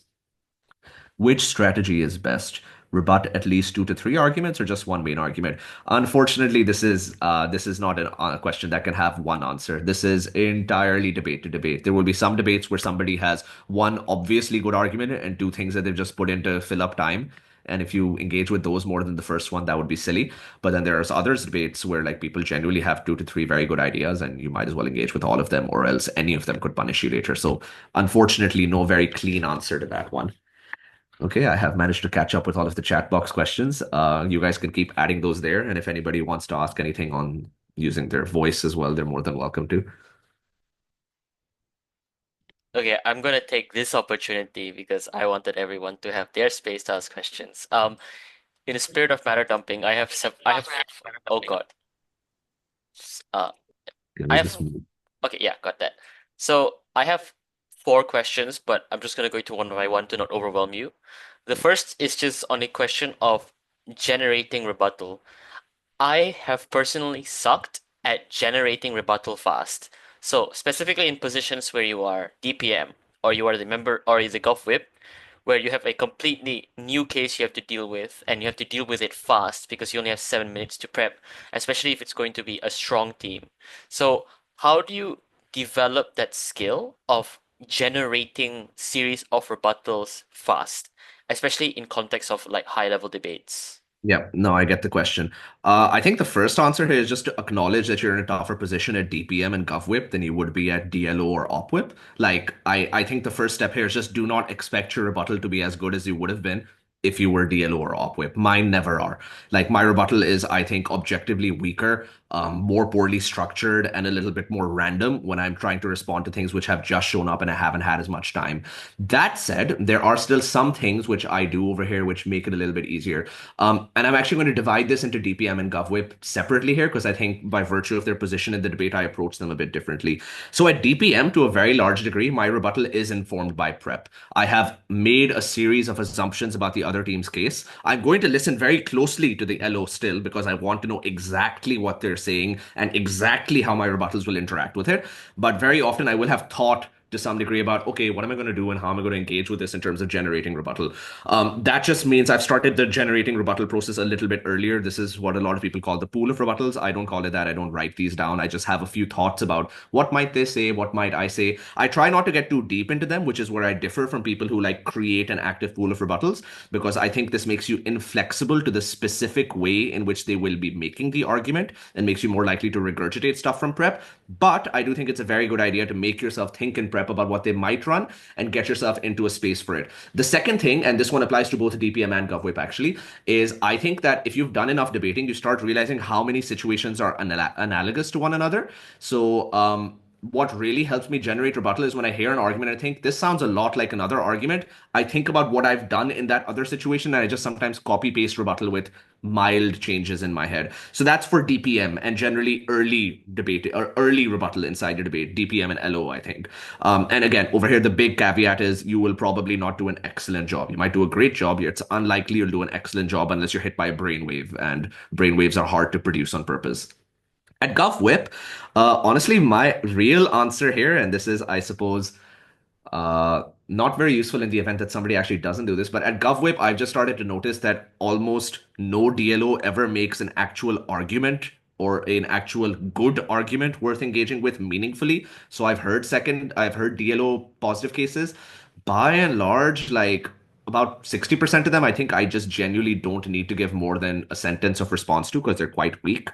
Which strategy is best? Rebut at least two to three arguments or just one main argument? Unfortunately, this is not a question that can have one answer. This is entirely debate to debate. There will be some debates where somebody has one obviously good argument and two things that they've just put in to fill up time. And if you engage with those more than the first one, that would be silly. But then there's others debates where like people genuinely have two to three very good ideas, and you might as well engage with all of them, or else any of them could punish you later. So unfortunately, no very clean answer to that one. Okay, I have managed to catch up with all of the chat box questions. You guys can keep adding those there, and if anybody wants to ask anything on using their voice as well, they're more than welcome to. Okay, I'm gonna take this opportunity because I wanted everyone to have their space to ask questions. In the spirit of matter dumping, I have, oh God, uh, Let I me have, just move. okay, yeah, got that. So I have four questions, but I'm just gonna go to one by one to not overwhelm you. The first is just on a question of generating rebuttal. I have personally sucked at generating rebuttal fast. So specifically in positions where you are DPM or you are the member or the Gov Whip, where you have a completely new case you have to deal with and you have to deal with it fast because you only have 7 minutes to prep, especially if it's going to be a strong team. So how do you develop that skill of generating series of rebuttals fast, especially in context of like high level debates? Yeah, no, I get the question. I think the first answer here is just to acknowledge that you're in a tougher position at DPM and GovWhip than you would be at DLO or OpWhip. Like, I think the first step here is just do not expect your rebuttal to be as good as you would have been if you were DLO or OpWhip. Mine never are. Like, my rebuttal is, I think, objectively weaker, more poorly structured, and a little bit more random when I'm trying to respond to things which have just shown up and I haven't had as much time. That said, there are still some things which I do over here which make it a little bit easier. And I'm actually going to divide this into DPM and GovWhip separately here because I think by virtue of their position in the debate, I approach them a bit differently. So at DPM, to a very large degree, my rebuttal is informed by prep. I have made a series of assumptions about the other team's case. I'm going to listen very closely to the LO still because I want to know exactly what they're saying and exactly how my rebuttals will interact with it. But very often I will have thought to some degree about, okay, what am I going to do and how am I going to engage with this in terms of generating rebuttal. That just means I've started the generating rebuttal process a little bit earlier. This is what a lot of people call the pool of rebuttals. I don't call it that. I don't write these down. I just have a few thoughts about what might they say, what might I say. I try not to get too deep into them, which is where I differ from people who like create an active pool of rebuttals, because I think this makes you inflexible to the specific way in which they will be making the argument and makes you more likely to regurgitate stuff from prep. But I do think it's a very good idea to make yourself think in prep about what they might run and get yourself into a space for it. The second thing, and this one applies to both DPM and GovWhip actually, is I think that if you've done enough debating, you start realizing how many situations are analogous to one another. So, what really helps me generate rebuttal is when I hear an argument and I think this sounds a lot like another argument. I think about what I've done in that other situation and I just sometimes copy paste rebuttal with mild changes in my head. So that's for DPM and generally early debate or early rebuttal inside the debate, DPM and LO, I think. And again, over here, the big caveat is you will probably not do an excellent job. You might do a great job. It's unlikely you'll do an excellent job unless you're hit by a brainwave, and brainwaves are hard to produce on purpose. At GovWhip, honestly, my real answer here, and this is, I suppose, not very useful in the event that somebody actually doesn't do this, but at GovWhip, I've just started to notice that almost no DLO ever makes an actual argument or an actual good argument worth engaging with meaningfully. So I've heard DLO positive cases. By and large, like about 60% of them, I think I just genuinely don't need to give more than a sentence of response to because they're quite weak.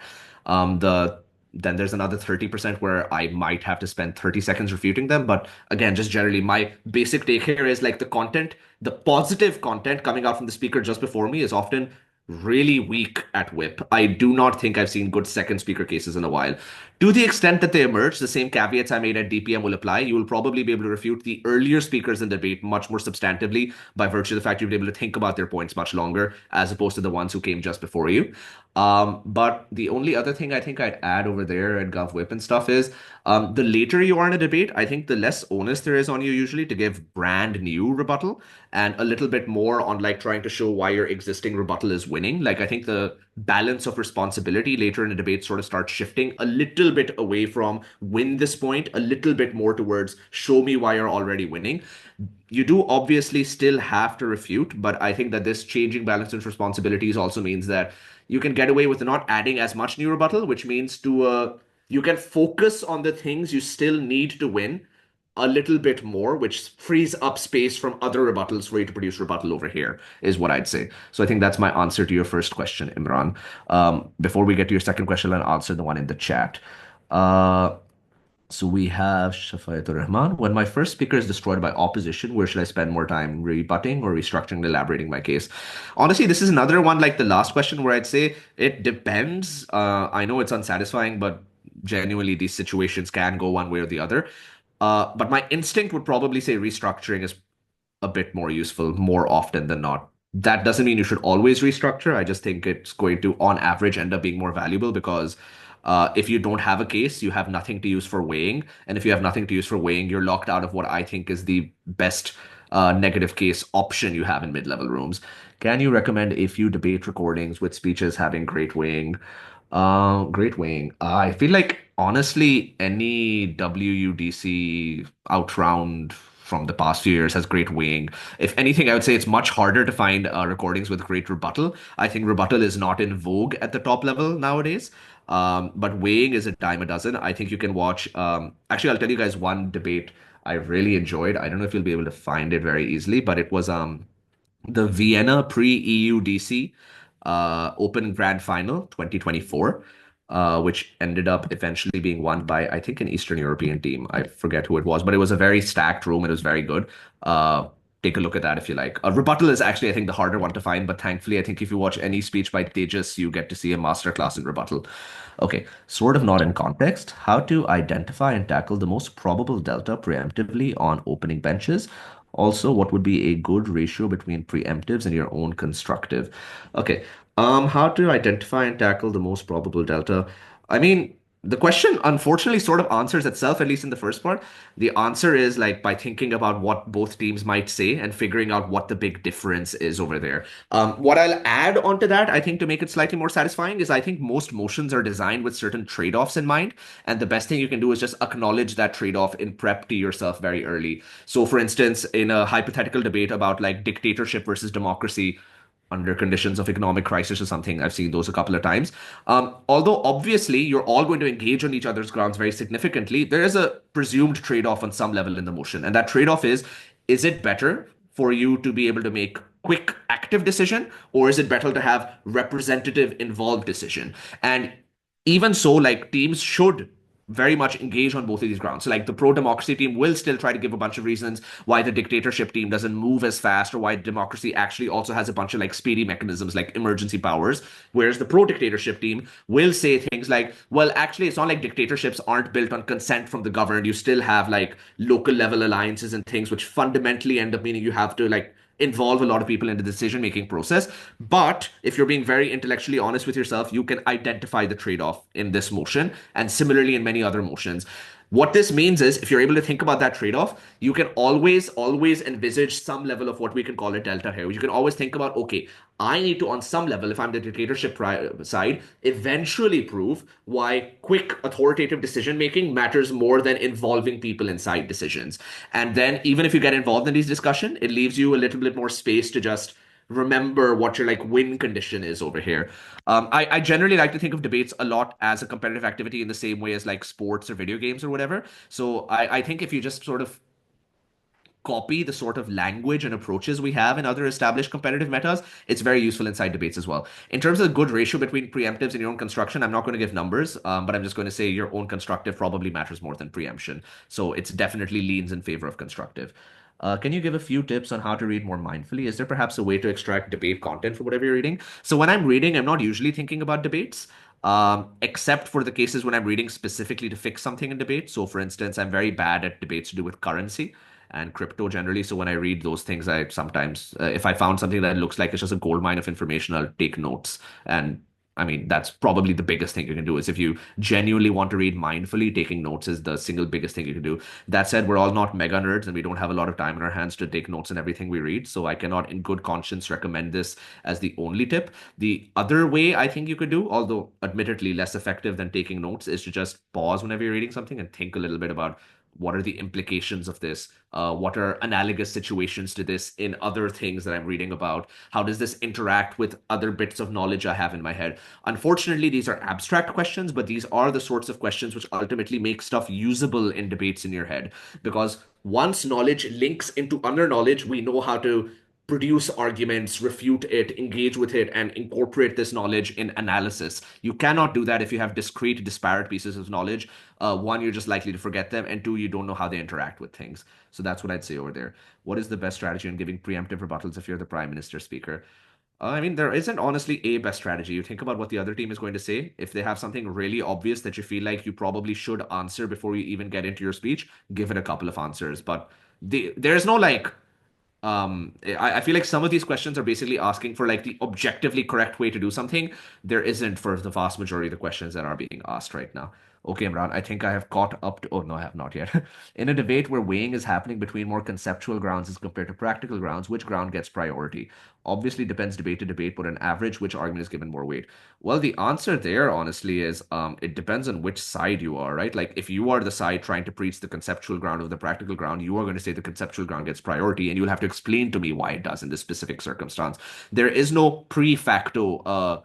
The Then there's another 30% where I might have to spend 30 seconds refuting them. But again, just generally, my basic take here is like the content, the positive content coming out from the speaker just before me is often really weak at whip. I do not think I've seen good second speaker cases in a while. To the extent that they emerge, the same caveats I made at DPM will apply. You will probably be able to refute the earlier speakers in the debate much more substantively by virtue of the fact you'll be able to think about their points much longer, as opposed to the ones who came just before you. But the only other thing I think I'd add over there at GovWhip and stuff is the later you are in a debate, I think the less onus there is on you usually to give brand new rebuttal and a little bit more on like trying to show why your existing rebuttal is winning. Like I think the balance of responsibility later in a debate sort of starts shifting a little bit away from win this point, a little bit more towards show me why you're already winning. You do obviously still have to refute, but I think that this changing balance of responsibilities also means that you can get away with not adding as much new rebuttal, which means you can focus on the things you still need to win a little bit more, which frees up space from other rebuttals for you to produce rebuttal over here, is what I'd say. So I think that's my answer to your first question, Imran. Before we get to your second question, I'll answer the one in the chat. Uh, so we have Shafayatul Rahman. When my first speaker is destroyed by opposition, where should I spend more time rebutting or restructuring and elaborating my case? Honestly, this is another one like the last question where I'd say it depends. I know it's unsatisfying, but genuinely these situations can go one way or the other. But my instinct would probably say restructuring is a bit more useful more often than not. That doesn't mean you should always restructure. I just think it's going to, on average, end up being more valuable because if you don't have a case, you have nothing to use for weighing. And if you have nothing to use for weighing, you're locked out of what I think is the best negative case option you have in mid-level rooms. Can you recommend a few debate recordings with speeches having great weighing? Great weighing. I feel like honestly, any WUDC out round from the past few years has great weighing. If anything, I would say it's much harder to find recordings with great rebuttal. I think rebuttal is not in vogue at the top level nowadays. But weighing is a dime a dozen. I think you can watch. Actually, I'll tell you guys one debate I really enjoyed. I don't know if you'll be able to find it very easily, but it was the Vienna pre-EUDC Open Grand Final 2024, which ended up eventually being won by, I think, an Eastern European team. I forget who it was, but it was a very stacked room. It was very good. Take a look at that if you like. Rebuttal is actually, I think, the harder one to find, but thankfully, I think if you watch any speech by Tejas, you get to see a masterclass in rebuttal. Okay, sort of not in context. How to identify and tackle the most probable delta preemptively on opening benches. Also, what would be a good ratio between preemptives and your own constructive? Okay, how to identify and tackle the most probable delta? I mean, The question unfortunately sort of answers itself, at least in the first part. The answer is like by thinking about what both teams might say and figuring out what the big difference is over there. What I'll add onto that, I think, to make it slightly more satisfying, is I think most motions are designed with certain trade-offs in mind. And the best thing you can do is just acknowledge that trade-off in prep to yourself very early. So, for instance, in a hypothetical debate about like dictatorship versus democracy, under conditions of economic crisis or something. I've seen those a couple of times. Although obviously you're all going to engage on each other's grounds very significantly, there is a presumed trade off on some level in the motion. And that trade off is it better for you to be able to make quick active decision, or is it better to have representative involved decision? And even so, like teams should very much engage on both of these grounds. So, like the pro democracy team will still try to give a bunch of reasons why the dictatorship team doesn't move as fast, or why democracy actually also has a bunch of like speedy mechanisms like emergency powers. Whereas the pro dictatorship team will say things like, well, actually, it's not like dictatorships aren't built on consent from the governed. You still have like local level alliances and things, which fundamentally end up meaning you have to like involve a lot of people in the decision making process. But if you're being very intellectually honest with yourself, you can identify the trade off in this motion and similarly in many other motions. What this means is if you're able to think about that trade off, you can always envisage some level of what we can call a delta here. You can always think about, okay, I need to, on some level, if I'm the dictatorship side, eventually prove why quick authoritative decision making matters more than involving people inside decisions. And then, even if you get involved in these discussions, it leaves you a little bit more space to just remember what your like win condition is over here. I generally like to think of debates a lot as a competitive activity in the same way as like sports or video games or whatever. So I think if you just sort of copy the sort of language and approaches we have in other established competitive metas, it's very useful inside debates as well. In terms of the good ratio between preemptives and your own construction, I'm not going to give numbers, but I'm just going to say your own constructive probably matters more than preemption. So it's definitely leans in favor of constructive. Can you give a few tips on how to read more mindfully? Is there perhaps a way to extract debate content from whatever you're reading? So when I'm reading, I'm not usually thinking about debates, except for the cases when I'm reading specifically to fix something in debate. So, for instance, I'm very bad at debates to do with currency and crypto generally. So when I read those things, I sometimes, if I found something that looks like it's just a gold mine of information, I'll take notes. And I mean, that's probably the biggest thing you can do is if you genuinely want to read mindfully, taking notes is the single biggest thing you can do. That said, we're all not mega nerds and we don't have a lot of time in our hands to take notes in everything we read. So I cannot, in good conscience, recommend this as the only tip. The other way I think you could do, although admittedly less effective than taking notes, is to just pause whenever you're reading something and think a little bit about what are the implications of this? What are analogous situations to this in other things that I'm reading about? How does this interact with other bits of knowledge I have in my head? Unfortunately, these are abstract questions, but these are the sorts of questions which ultimately make stuff usable in debates in your head. Because once knowledge links into other knowledge, we know how to produce arguments, refute it, engage with it, and incorporate this knowledge in analysis. You cannot do that if you have discrete, disparate pieces of knowledge. One, you're just likely to forget them, and two, you don't know how they interact with things. So that's what I'd say over there. What is the best strategy in giving preemptive rebuttals if you're the prime minister speaker? I mean, there isn't honestly a best strategy. You think about what the other team is going to say. If they have something really obvious that you feel like you probably should answer before you even get into your speech, give it a couple of answers. But there's no like I feel like some of these questions are basically asking for like the objectively correct way to do something. There isn't for the vast majority of the questions that are being asked right now. Okay, Imran, I think I have caught up to. Oh, no, I have not yet. In a debate where weighing is happening between more conceptual grounds as compared to practical grounds, which ground gets priority? Obviously, depends debate to debate, but on average, which argument is given more weight? Well, the answer there, honestly, is it depends on which side you are, right? Like, if you are the side trying to preach the conceptual ground of the practical ground, you are going to say the conceptual ground gets priority, and you'll have to explain to me why it does in this specific circumstance. There is no pre facto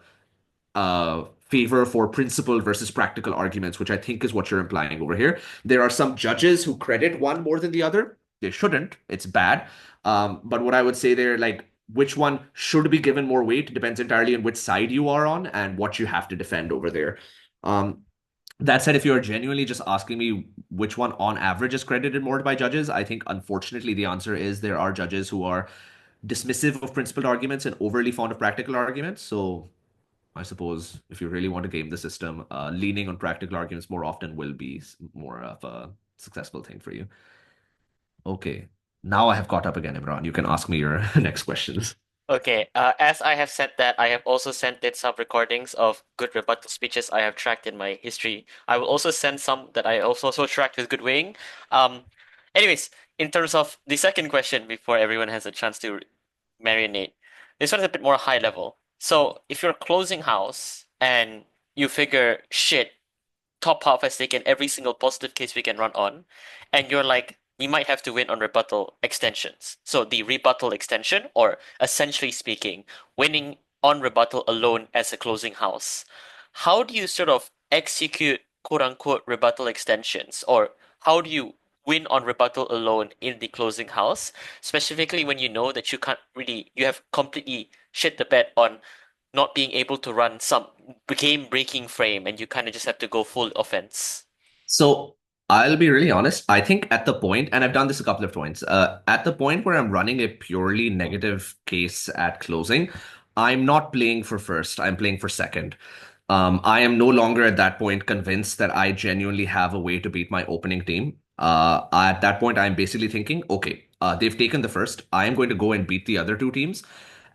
favor for principle versus practical arguments, which I think is what you're implying over here. There are some judges who credit one more than the other. They shouldn't. It's bad. But what I would say there, like, which one should be given more weight depends entirely on which side you are on and what you have to defend over there. Um, that said, if you're genuinely just asking me which one on average is credited more by judges, I think unfortunately the answer is there are judges who are dismissive of principled arguments and overly fond of practical arguments. So I suppose if you really want to game the system, leaning on practical arguments more often will be more of a successful thing for you. Okay. Now I have caught up again, Imran. You can ask me your next questions. Okay, as I have said that, I have also sent it some recordings of good rebuttal speeches I have tracked in my history. I will also send some that I also tracked with good weighing. Um, anyways, in terms of the second question, before everyone has a chance to marinate, this one is a bit more high level. So, if you're closing house and you figure, shit, top half has taken every single positive case we can run on, and you're like, we might have to win on rebuttal extensions. So the rebuttal extension, or essentially speaking, winning on rebuttal alone as a closing house. How do you sort of execute quote unquote rebuttal extensions, or how do you win on rebuttal alone in the closing house, specifically when you know that you can't really, you have completely shit the bed on not being able to run some game breaking frame and you kind of just have to go full offense. So I'll be really honest. I think at the point, and I've done this a couple of points, at the point where I'm running a purely negative case at closing, I'm not playing for first. I'm playing for second. I am no longer at that point convinced that I genuinely have a way to beat my opening team. At that point, I'm basically thinking, okay, they've taken the first. I am going to go and beat the other two teams.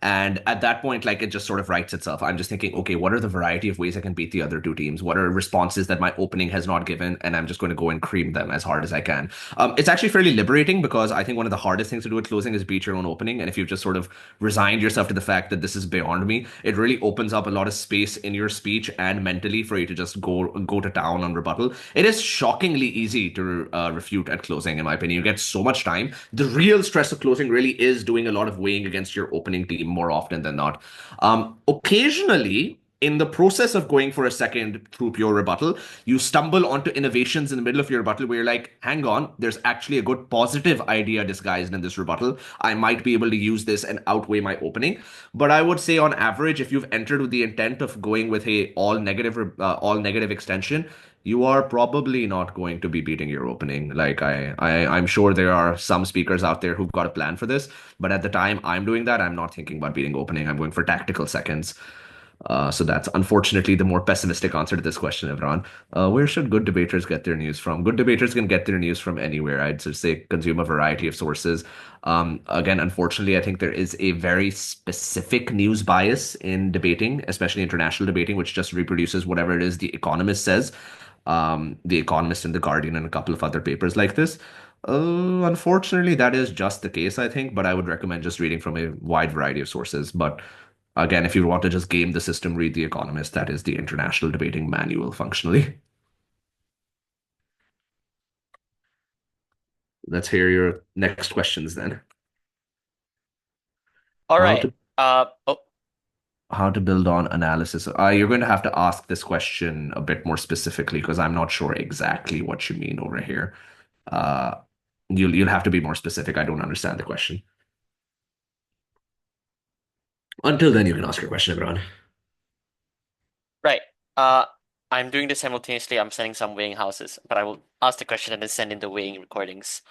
And at that point, like it just sort of writes itself. I'm just thinking, okay, what are the variety of ways I can beat the other two teams? What are responses that my opening has not given? And I'm just going to go and cream them as hard as I can. It's actually fairly liberating because I think one of the hardest things to do at closing is beat your own opening. And if you've just sort of resigned yourself to the fact that this is beyond me, it really opens up a lot of space in your speech and mentally for you to just go to town on rebuttal. It is shockingly easy to refute at closing, in my opinion. You get so much time. The real stress of closing really is doing a lot of weighing against your opening team more often than not. Occasionally, in the process of going for a second through pure rebuttal, you stumble onto innovations in the middle of your rebuttal where you're like, hang on, there's actually a good positive idea disguised in this rebuttal. I might be able to use this and outweigh my opening. But I would say on average, if you've entered with the intent of going with a all negative extension, you are probably not going to be beating your opening. Like I'm sure there are some speakers out there who've got a plan for this, but at the time I'm doing that, I'm not thinking about beating opening. I'm going for tactical seconds. So that's unfortunately the more pessimistic answer to this question, Imran. Where should good debaters get their news from? Good debaters can get their news from anywhere. I'd just say consume a variety of sources. Again, unfortunately, I think there is a very specific news bias in debating, especially international debating, which just reproduces whatever it is the Economist says. The Economist and the Guardian and a couple of other papers like this. Unfortunately, that is just the case, I think, but I would recommend just reading from a wide variety of sources. But again, if you want to just game the system, read The Economist. That is the international debating manual functionally. Let's hear your next questions then. All How right. to Oh, how to build on analysis. You're going to have to ask this question a bit more specifically because I'm not sure exactly what you mean over here. Uh, you'll have to be more specific. I don't understand the question. Until then, you can ask your question, Imran. right. Uh, I'm doing this simultaneously. I'm sending some weighing houses, but I will ask the question and then send in the weighing recordings.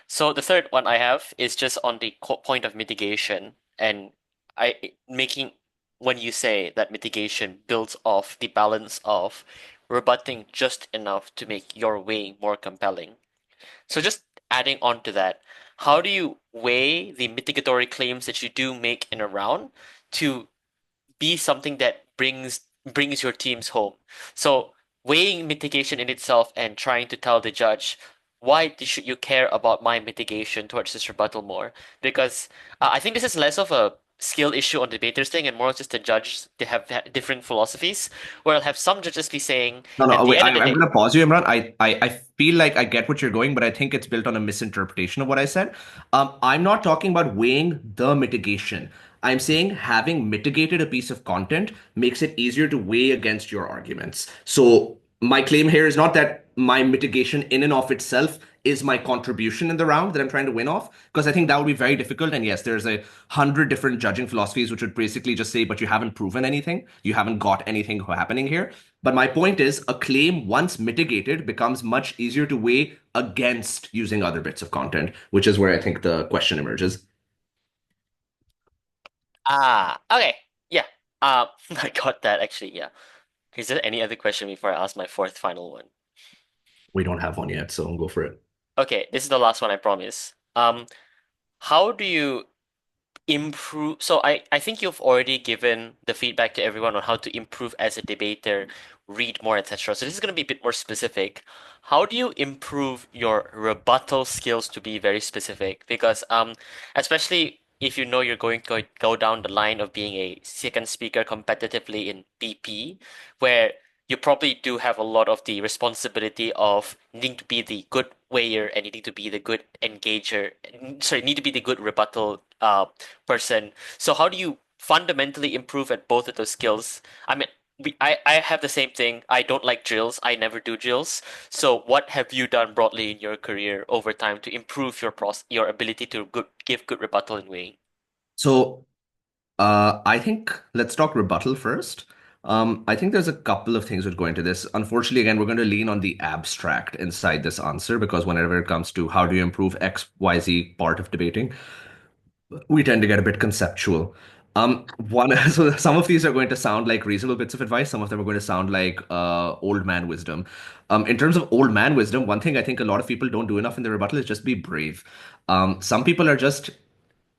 So the third one I have is just on the point of mitigation and I making when you say that mitigation builds off the balance of rebutting just enough to make your weighing more compelling. So just adding on to that, how do you weigh the mitigatory claims that you do make in a round to be something that brings your teams home? So weighing mitigation in itself and trying to tell the judge should you care about my mitigation towards this rebuttal more? Because I think this is less of a skill issue on debaters thing and more just the judge to have different philosophies where I'll have some judges be saying No, at no, the wait, end of the I'm day. going to pause you, Imran. I feel like I get what you're going, but I think it's built on a misinterpretation of what I said. I'm not talking about weighing the mitigation. I'm saying having mitigated a piece of content makes it easier to weigh against your arguments. So my claim here is not that my mitigation in and of itself is my contribution in the round that I'm trying to win off, because I think that would be very difficult. And yes, there's 100 different judging philosophies which would basically just say, but you haven't proven anything. You haven't got anything happening here. But my point is, a claim once mitigated becomes much easier to weigh against using other bits of content, which is where I think the question emerges. Okay. Yeah. I got that actually. Yeah. Is there any other question before I ask my fourth final one? We don't have one yet, so go for it. Okay, this is the last one, I promise. How do you improve? So I think you've already given the feedback to everyone on how to improve as a debater, read more, etc. So this is going to be a bit more specific. How do you improve your rebuttal skills to be very specific? Because especially if you know you're going to go down the line of being a second speaker competitively in BP, where you probably do have a lot of the responsibility of needing to be the good wayer and needing to be the good engager. Sorry, need to be the good rebuttal person. So how do you fundamentally improve at both of those skills? I mean, I have the same thing. I don't like drills. I never do drills. So what have you done broadly in your career over time to improve your ability to give good rebuttal and weighing? So I think let's talk rebuttal first. I think there's a couple of things that go into this. Unfortunately, again, we're going to lean on the abstract inside this answer because whenever it comes to how do you improve X, Y, Z part of debating, we tend to get a bit conceptual. So some of these are going to sound like reasonable bits of advice. Some of them are going to sound like old man wisdom. In terms of old man wisdom, one thing I think a lot of people don't do enough in the rebuttal is just be brave. Some people are just,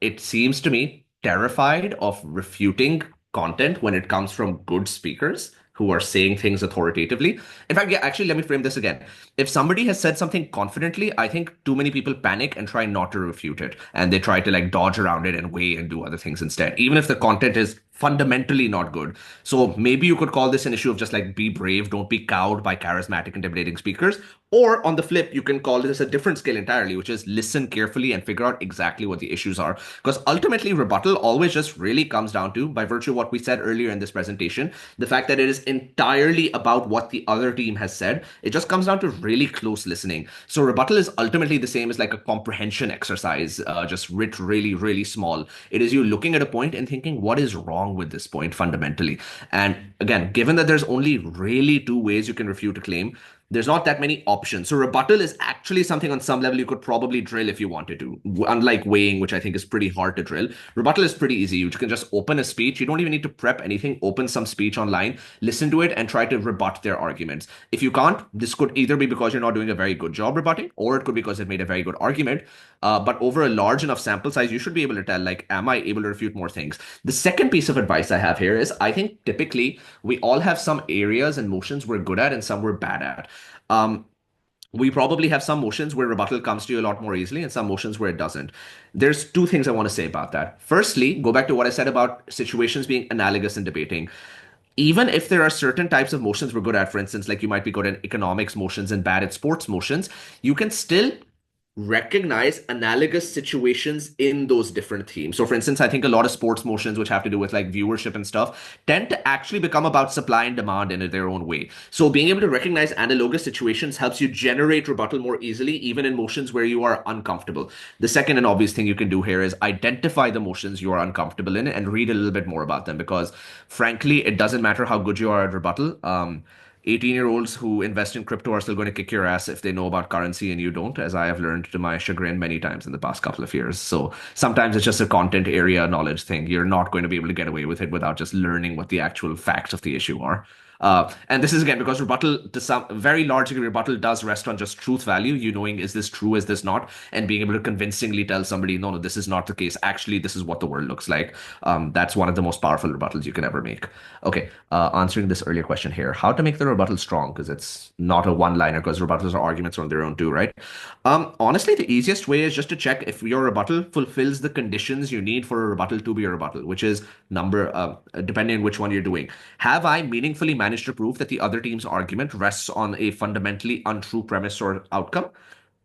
it seems to me, terrified of refuting content when it comes from good speakers who are saying things authoritatively. In fact, yeah, actually, let me frame this again. If somebody has said something confidently, I think too many people panic and try not to refute it. And they try to like dodge around it and weigh and do other things instead, even if the content is fundamentally not good. So maybe you could call this an issue of just like be brave, don't be cowed by charismatic, intimidating speakers. Or on the flip, you can call this a different skill entirely, which is listen carefully and figure out exactly what the issues are. Because ultimately, rebuttal always just really comes down to, by virtue of what we said earlier in this presentation, the fact that it is entirely about what the other team has said. It just comes down to really close listening. So rebuttal is ultimately the same as like a comprehension exercise, just writ really, really small. It is you looking at a point and thinking, what is wrong with this point fundamentally? And again, given that there's only really two ways you can refute a claim, there's not that many options. So rebuttal is actually something on some level you could probably drill if you wanted to. Unlike weighing, which I think is pretty hard to drill, rebuttal is pretty easy. You can just open a speech. You don't even need to prep anything. Open some speech online, listen to it, and try to rebut their arguments. If you can't, this could either be because you're not doing a very good job rebutting, or it could be because they've made a very good argument. But over a large enough sample size, you should be able to tell, like, am I able to refute more things? The second piece of advice I have here is I think typically we all have some areas and motions we're good at and some we're bad at. Um, we probably have some motions where rebuttal comes to you a lot more easily and some motions where it doesn't. There's two things I want to say about that. Firstly, go back to what I said about situations being analogous in debating. Even if there are certain types of motions we're good at, for instance, like you might be good at economics motions and bad at sports motions, you can still recognize analogous situations in those different themes. So, for instance, I think a lot of sports motions, which have to do with like viewership and stuff, tend to actually become about supply and demand in their own way. So, being able to recognize analogous situations helps you generate rebuttal more easily, even in motions where you are uncomfortable. The second and obvious thing you can do here is identify the motions you are uncomfortable in and read a little bit more about them because, frankly, it doesn't matter how good you are at rebuttal. 18-year-olds who invest in crypto are still going to kick your ass if they know about currency and you don't, as I have learned to my chagrin many times in the past couple of years. So sometimes it's just a content area knowledge thing. You're not going to be able to get away with it without just learning what the actual facts of the issue are. And this is again because rebuttal, to some very large degree, rebuttal does rest on just truth value. You knowing is this true, is this not, and being able to convincingly tell somebody, no, no, this is not the case. Actually, this is what the world looks like. That's one of the most powerful rebuttals you can ever make. Okay, answering this earlier question here, how to make the rebuttal strong because it's not a one-liner because rebuttals are arguments on their own too, right? Honestly, the easiest way is just to check if your rebuttal fulfills the conditions you need for a rebuttal to be a rebuttal, which is depending on which one you're doing. Have I meaningfully managed to prove that the other team's argument rests on a fundamentally untrue premise or outcome?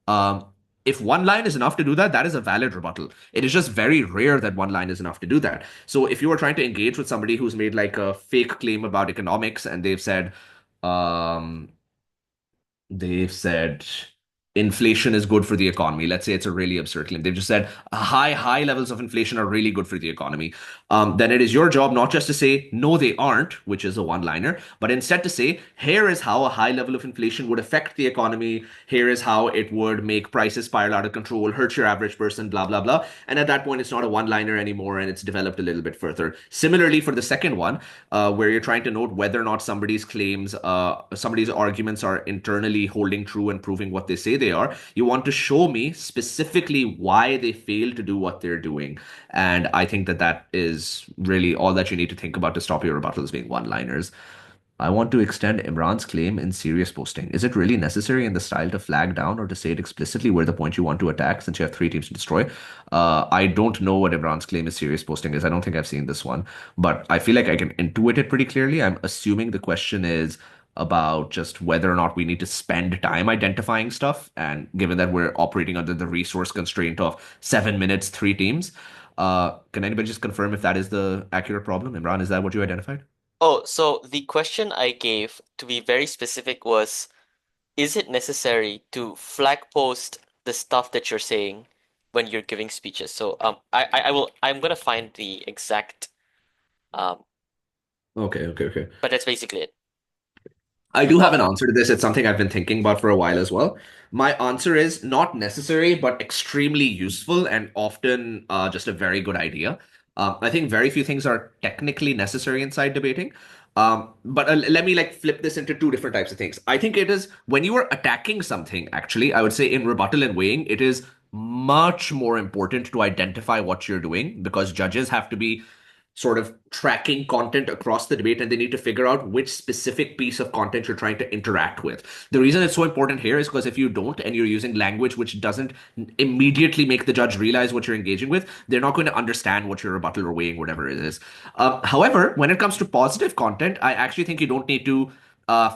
Um, if one line is enough to do that, that is a valid rebuttal. It is just very rare that one line is enough to do that. So if you are trying to engage with somebody who's made like a fake claim about economics and um, they've said inflation is good for the economy. Let's say it's a really absurd claim. They've just said high levels of inflation are really good for the economy. Then it is your job not just to say no, they aren't, which is a one-liner, but instead to say here is how a high level of inflation would affect the economy. Here is how it would make prices spiral out of control, hurt your average person, blah blah blah. And at that point, it's not a one-liner anymore, and it's developed a little bit further. Similarly, for the second one, where you're trying to note whether or not somebody's arguments are internally holding true and proving what they say they they are. You want to show me specifically why they failed to do what they're doing. And I think that that is really all that you need to think about to stop your rebuttals being one-liners. I want to extend Imran's claim in serious posting. Is it really necessary in the style to flag down or to say it explicitly where the point you want to attack since you have three teams to destroy? I don't know what Imran's claim in serious posting is. I don't think I've seen this one, but I feel like I can intuit it pretty clearly. I'm assuming the question is about just whether or not we need to spend time identifying stuff. And given that we're operating under the resource constraint of 7 minutes, three teams, can anybody just confirm if that is the accurate problem? Imran, is that what you identified? Oh, so the question I gave, to be very specific, was, is it necessary to flag post the stuff that you're saying when you're giving speeches? So I'm gonna find the exact um Okay, okay, okay. but that's basically it. I do have Oh, an answer to this. It's something I've been thinking about for a while as well. My answer is not necessary, but extremely useful and often just a very good idea. I think very few things are technically necessary inside debating. But let me like flip this into two different types of things. I think it is when you are attacking something, actually, I would say in rebuttal and weighing, it is much more important to identify what you're doing because judges have to be sort of tracking content across the debate and they need to figure out which specific piece of content you're trying to interact with. The reason it's so important here is because if you don't and you're using language which doesn't immediately make the judge realize what you're engaging with, they're not going to understand what your rebuttal or weighing, whatever it is. However, when it comes to positive content, I actually think you don't need to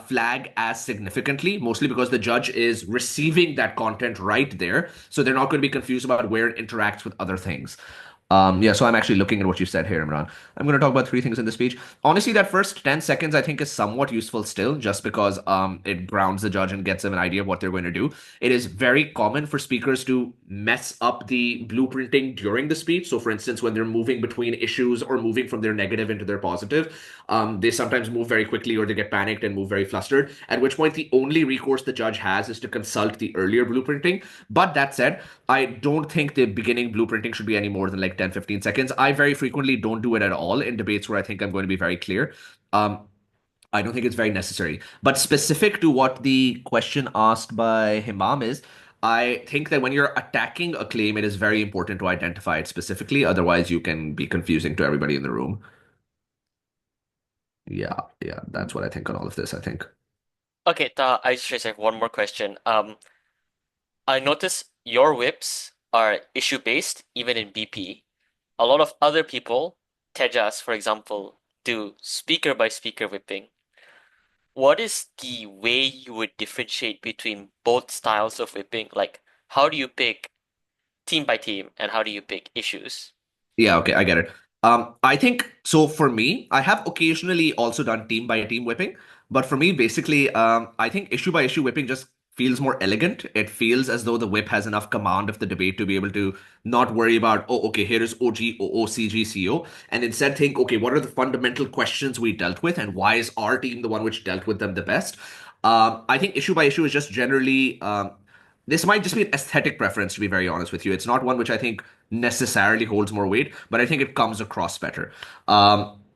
flag as significantly, mostly because the judge is receiving that content right there. So they're not going to be confused about where it interacts with other things. Yeah, so I'm actually looking at what you said here, Imran. I'm going to talk about three things in the speech. Honestly, that first 10 seconds I think is somewhat useful still, just because it grounds the judge and gets them an idea of what they're going to do. It is very common for speakers to mess up the blueprinting during the speech. So, for instance, when they're moving between issues or moving from their negative into their positive, they sometimes move very quickly or they get panicked and move very flustered, at which point the only recourse the judge has is to consult the earlier blueprinting. But that said, I don't think the beginning blueprinting should be any more than like 10, 15 seconds. I very frequently don't do it at all in debates where I think I'm going to be very clear. Um, I don't think it's very necessary. But specific to what the question asked by Himam is, I think that when you're attacking a claim, it is very important to identify it specifically. Otherwise, you can be confusing to everybody in the room. Yeah, yeah, that's what I think on all of this, I think. okay, I just have one more question. I notice your whips are issue based, even in BP. A lot of other people, Tejas, for example, do speaker by speaker whipping. What is the way you would differentiate between both styles of whipping? Like, how do you pick team by team, and how do you pick issues? Yeah, okay, I get it. I think so for me, I have occasionally also done team by team whipping, but for me, basically, I think issue by issue whipping just feels more elegant. It feels as though the whip has enough command of the debate to be able to not worry about, oh, okay, here is OG, OO, CG, CO, and instead think, okay, what are the fundamental questions we dealt with, and why is our team the one which dealt with them the best? I think issue by issue is just generally this might just be an aesthetic preference, to be very honest with you. It's not one which I think necessarily holds more weight, but I think it comes across better.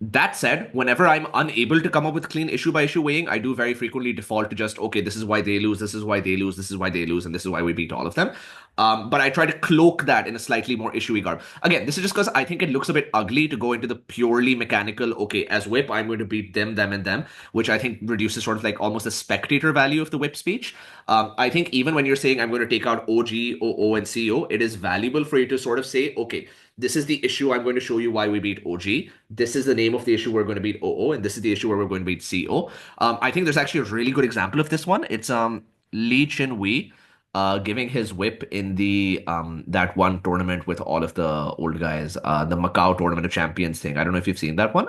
That said, whenever I'm unable to come up with clean issue by issue weighing, I do very frequently default to just, okay, this is why they lose, this is why they lose, this is why they lose, and this is why we beat all of them. But I try to cloak that in a slightly more issuey garb. Again, this is just because I think it looks a bit ugly to go into the purely mechanical, okay, as whip, I'm going to beat them, and them, which I think reduces sort of like almost the spectator value of the whip speech. I think even when you're saying I'm going to take out OG, OO, and CO, it is valuable for you to sort of say, okay, this is the issue. I'm going to show you why we beat OG. This is the name of the issue we're going to beat OO, and this is the issue where we're going to beat CO. I think there's actually a really good example of this one. It's Lee Chin Wei giving his whip in the that one tournament with all of the old guys, the Macau Tournament of Champions thing. I don't know if you've seen that one.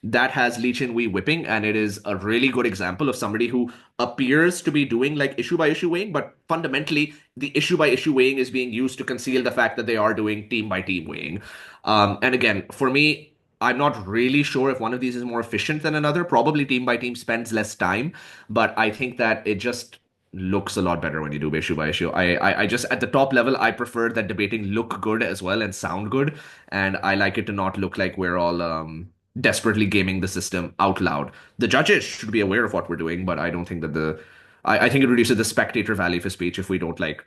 That has Lee Chin Wei whipping, and it is a really good example of somebody who appears to be doing like issue by issue weighing, but fundamentally the issue by issue weighing is being used to conceal the fact that they are doing team by team weighing. And again, for me, I'm not really sure if one of these is more efficient than another. Probably team by team spends less time, but I think that it just looks a lot better when you do issue by issue. I just at the top level, I prefer that debating look good as well and sound good, and I like it to not look like we're all desperately gaming the system out loud. The judges should be aware of what we're doing, but I don't think that the I think it reduces the spectator value for speech if we don't like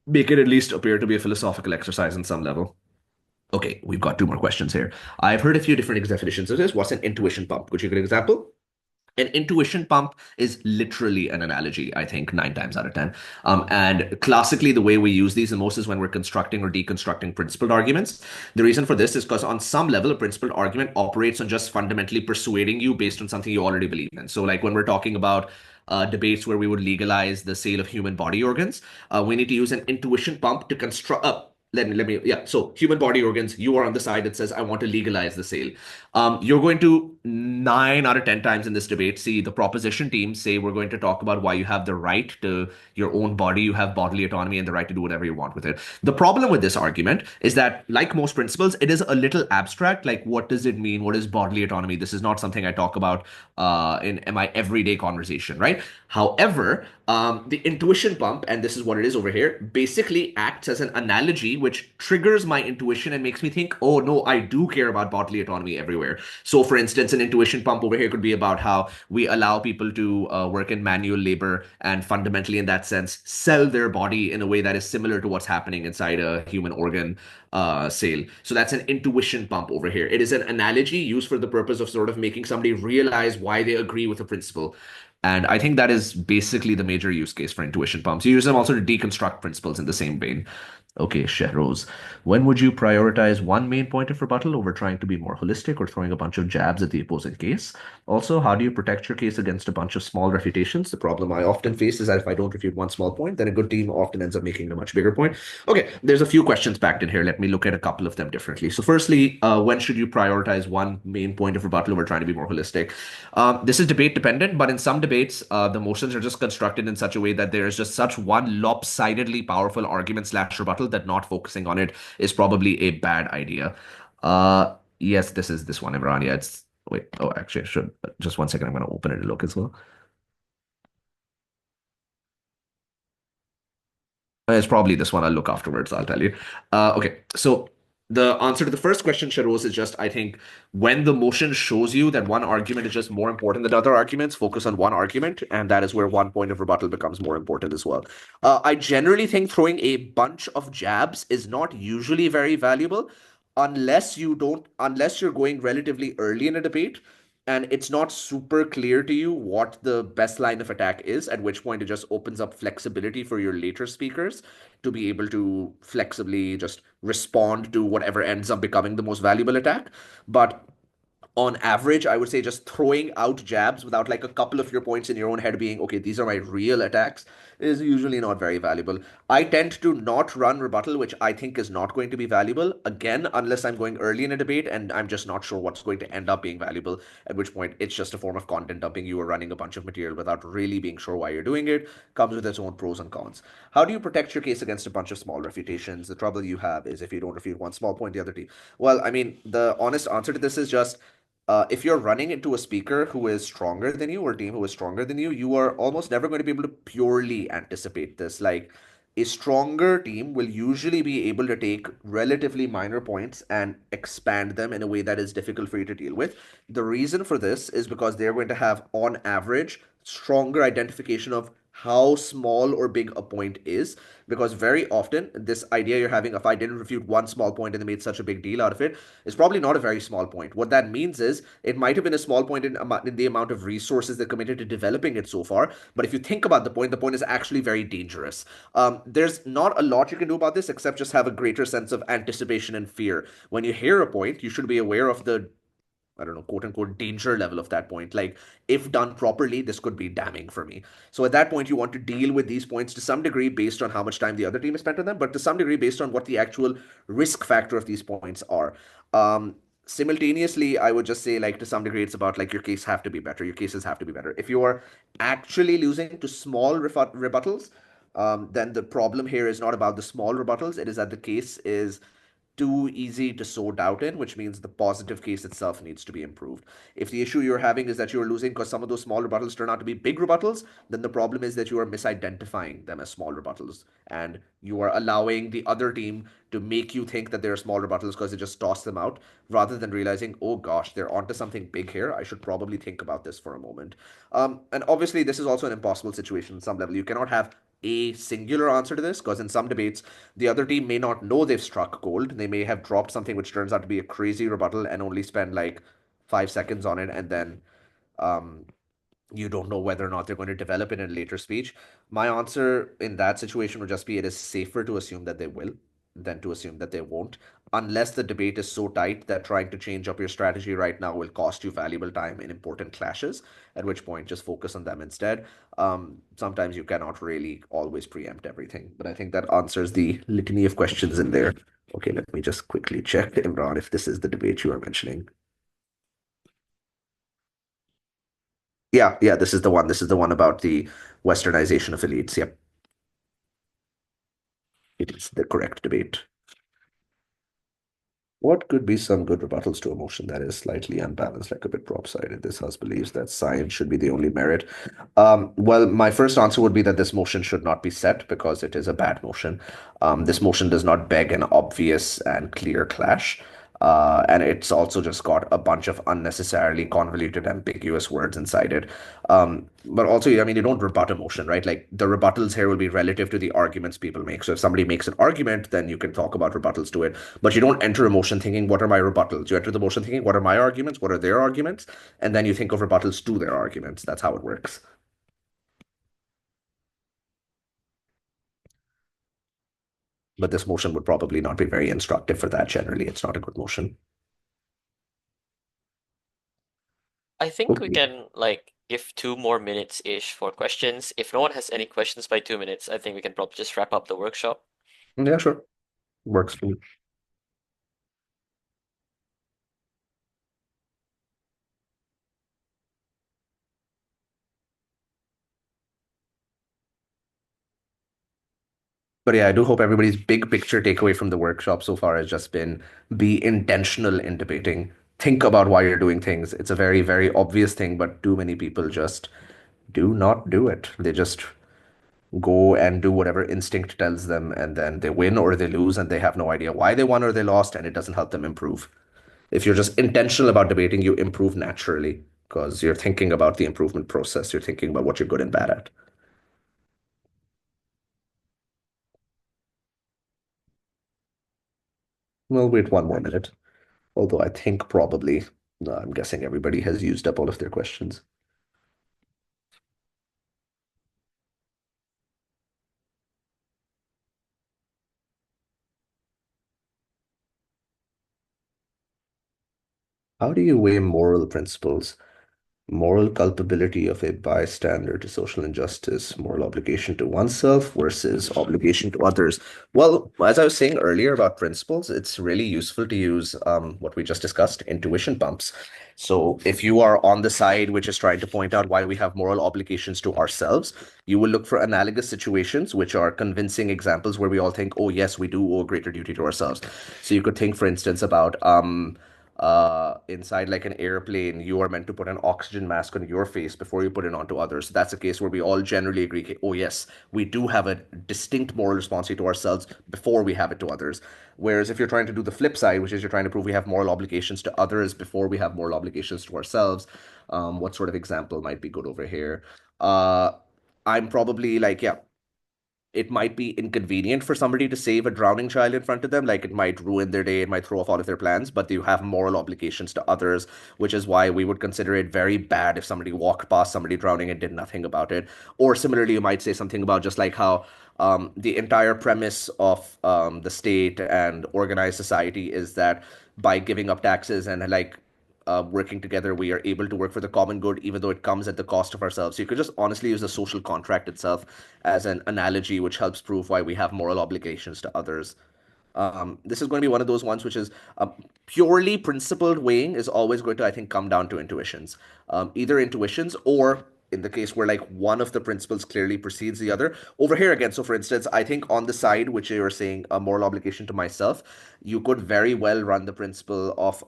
make it at least appear to be a philosophical exercise on some level. Okay, we've got two more questions here. I've heard a few different definitions of this. What's an intuition pump? Could you give an example? An intuition pump is literally an analogy, I think, 9 times out of 10. And classically, the way we use these the most is when we're constructing or deconstructing principled arguments. The reason for this is because, on some level, a principled argument operates on just fundamentally persuading you based on something you already believe in. So, like when we're talking about debates where we would legalize the sale of human body organs, we need to use an intuition pump to construct. Yeah. So, human body organs, you are on the side that says, I want to legalize the sale. You're going to 9 out of 10 times in this debate see the proposition team say we're going to talk about why you have the right to your own body, you have bodily autonomy, and the right to do whatever you want with it. The problem with this argument is that, like most principles, it is a little abstract. Like, what does it mean? What is bodily autonomy? This is not something I talk about in my everyday conversation, right? However, the intuition pump, and this is what it is over here, basically acts as an analogy which triggers my intuition and makes me think, oh no, I do care about bodily autonomy everywhere. So, for instance, an intuition pump over here could be about how we allow people to work in manual labor and fundamentally, in that sense, sell their body in a way that is similar to what's happening inside a human organ sale. So that's an intuition pump over here. It is an analogy used for the purpose of sort of making somebody realize why they agree with a principle. And I think that is basically the major use case for intuition pumps. You use them also to deconstruct principles in the same vein. Okay, Shehroz, when would you prioritize one main point of rebuttal over trying to be more holistic or throwing a bunch of jabs at the opposing case? Also, how do you protect your case against a bunch of small refutations? The problem I often face is that if I don't refute one small point, then a good team often ends up making a much bigger point. Okay, there's a few questions packed in here. Let me look at a couple of them differently. So, firstly, when should you prioritize one main point of rebuttal over trying to be more holistic? This is debate dependent, but in some debates, the motions are just constructed in such a way that there is just such one lopsidedly powerful argument slash rebuttal that not focusing on it is probably a bad idea. Yes, this is this one, Imran. Yeah, it's wait. Oh, actually, I should just 1 second. I'm going to open it and look as well. It's probably this one. I'll look afterwards. I'll tell you. Okay, so the answer to the first question, Sharoz, is just I think when the motion shows you that one argument is just more important than other arguments, focus on one argument, and that is where one point of rebuttal becomes more important as well. I generally think throwing a bunch of jabs is not usually very valuable unless you're going relatively early in a debate and it's not super clear to you what the best line of attack is, at which point it just opens up flexibility for your later speakers to be able to flexibly just respond to whatever ends up becoming the most valuable attack. But on average, I would say just throwing out jabs without like a couple of your points in your own head being, okay, these are my real attacks, is usually not very valuable. I tend to not run rebuttal, which I think is not going to be valuable, again, unless I'm going early in a debate and I'm just not sure what's going to end up being valuable, at which point it's just a form of content dumping. You are running a bunch of material without really being sure why you're doing it. Comes with its own pros and cons. How do you protect your case against a bunch of small refutations? The trouble you have is if you don't refute one small point, the other team. Well, I mean, the honest answer to this is just if you're running into a speaker who is stronger than you or a team who is stronger than you are almost never going to be able to purely anticipate this. Like a stronger team will usually be able to take relatively minor points and expand them in a way that is difficult for you to deal with. The reason for this is because they're going to have, on average, stronger identification of how small or big a point is, because very often this idea you're having, if I didn't refute one small point and they made such a big deal out of it, is probably not a very small point. What that means is it might have been a small point in the amount of resources they committed to developing it so far, but if you think about the point is actually very dangerous. There's not a lot you can do about this except just have a greater sense of anticipation and fear. When you hear a point, you should be aware of the, I don't know, quote unquote, danger level of that point. Like, if done properly, this could be damning for me. So at that point, you want to deal with these points to some degree based on how much time the other team has spent on them, but to some degree based on what the actual risk factor of these points are. Simultaneously, I would just say, like, to some degree, it's about like your case have to be better. Your cases have to be better. If you are actually losing to small rebuttals, then the problem here is not about the small rebuttals. It is that the case is too easy to sow doubt in, which means the positive case itself needs to be improved. If the issue you're having is that you're losing because some of those small rebuttals turn out to be big rebuttals, then the problem is that you are misidentifying them as small rebuttals. And you are allowing the other team to make you think that they're small rebuttals because they just toss them out rather than realizing, oh gosh, they're onto something big here. I should probably think about this for a moment. And obviously, this is also an impossible situation on some level. You cannot have a singular answer to this because in some debates, the other team may not know they've struck gold. They may have dropped something which turns out to be a crazy rebuttal and only spend like 5 seconds on it, and then um, you don't know whether or not they're going to develop it in a later speech. My answer in that situation would just be it is safer to assume that they will than to assume that they won't, unless the debate is so tight that trying to change up your strategy right now will cost you valuable time in important clashes, at which point just focus on them instead. Sometimes you cannot really always preempt everything, but I think that answers the litany of questions in there. Okay, let me just quickly check, Imran, if this is the debate you are mentioning. Yeah, yeah, this is the one. This is the one about the westernization of elites. Yep, it is the correct debate. What could be some good rebuttals to a motion that is slightly unbalanced, like a bit lopsided? This House believes that science should be the only merit. Well, my first answer would be that this motion should not be set because it is a bad motion. This motion does not beg an obvious and clear clash. And it's also just got a bunch of unnecessarily convoluted, ambiguous words inside it. But also, I mean, you don't rebut a motion, right? Like the rebuttals here will be relative to the arguments people make. So if somebody makes an argument, then you can talk about rebuttals to it. But you don't enter a motion thinking, what are my rebuttals? You enter the motion thinking, what are my arguments? What are their arguments? And then you think of rebuttals to their arguments. That's how it works. But this motion would probably not be very instructive for that generally. It's not a good motion. I think we Okay. can like give 2 more minutes ish for questions. If no one has any questions by 2 minutes, I think we can probably just wrap up the workshop. Yeah, sure. Works for me. But yeah, I do hope everybody's big picture takeaway from the workshop so far has just been be intentional in debating. Think about why you're doing things. It's a very, very obvious thing, but too many people just do not do it. They just go and do whatever instinct tells them, and then they win or they lose, and they have no idea why they won or they lost, and it doesn't help them improve. If you're just intentional about debating, you improve naturally because you're thinking about the improvement process. You're thinking about what you're good and bad at. We'll wait 1 more minute. Although I think probably, I'm guessing everybody has used up all of their questions. How do you weigh moral principles? Moral culpability of a bystander to social injustice, moral obligation to oneself versus obligation to others. Well, as I was saying earlier about principles, it's really useful to use what we just discussed, intuition bumps. So if you are on the side which is trying to point out why we have moral obligations to ourselves, you will look for analogous situations which are convincing examples where we all think, oh, yes, we do owe a greater duty to ourselves. So you could think, for instance, about inside like an airplane, you are meant to put an oxygen mask on your face before you put it onto others. So that's a case where we all generally agree, okay, oh yes, we do have a distinct moral responsibility to ourselves before we have it to others. Whereas if you're trying to do the flip side, which is you're trying to prove we have moral obligations to others before we have moral obligations to ourselves, what sort of example might be good over here? Uh, I'm probably like, yeah, it might be inconvenient for somebody to save a drowning child in front of them. Like it might ruin their day, it might throw off all of their plans, but you have moral obligations to others, which is why we would consider it very bad if somebody walked past somebody drowning and did nothing about it. Or similarly, you might say something about just like how the entire premise of the state and organized society is that by giving up taxes and like working together, we are able to work for the common good, even though it comes at the cost of ourselves. So you could just honestly use the social contract itself as an analogy, which helps prove why we have moral obligations to others. This is going to be one of those ones which is purely principled weighing is always going to, I think, come down to intuitions. Either intuitions or in the case where like one of the principles clearly precedes the other. Over here again, so for instance, I think on the side which you were saying a moral obligation to myself, you could very well run the principle of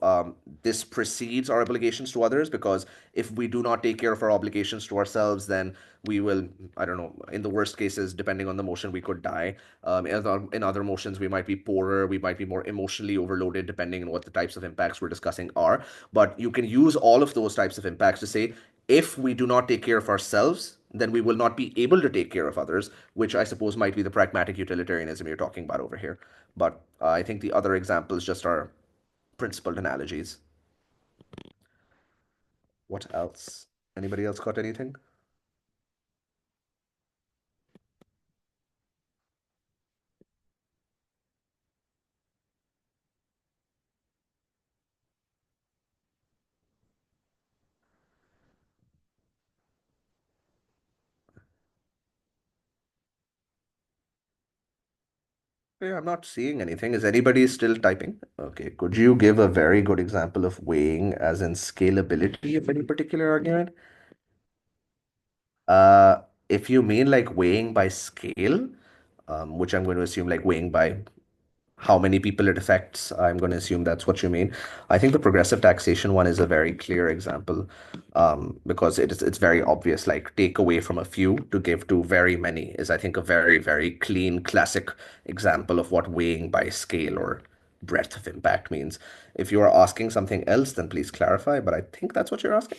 this precedes our obligations to others, because if we do not take care of our obligations to ourselves, then we will, I don't know, in the worst cases, depending on the motion, we could die. In other motions, we might be poorer, we might be more emotionally overloaded, depending on what the types of impacts we're discussing are. But you can use all of those types of impacts to say, if we do not take care of ourselves, then we will not be able to take care of others, which I suppose might be the pragmatic utilitarianism you're talking about over here. But I think the other examples just are principled analogies. What else? Anybody else got anything? Yeah, I'm not seeing anything. Is anybody still typing? Okay, could you give a very good example of weighing as in scalability of any particular argument? Uh, if you mean like weighing by scale, which I'm going to assume like weighing by how many people it affects, I'm going to assume that's what you mean. I think the progressive taxation one is a very clear example, because it's very obvious. Like take away from a few to give to very many is, I think, a very, very clean classic example of what weighing by scale or breadth of impact means. If you are asking something else, then please clarify. But I think that's what you're asking.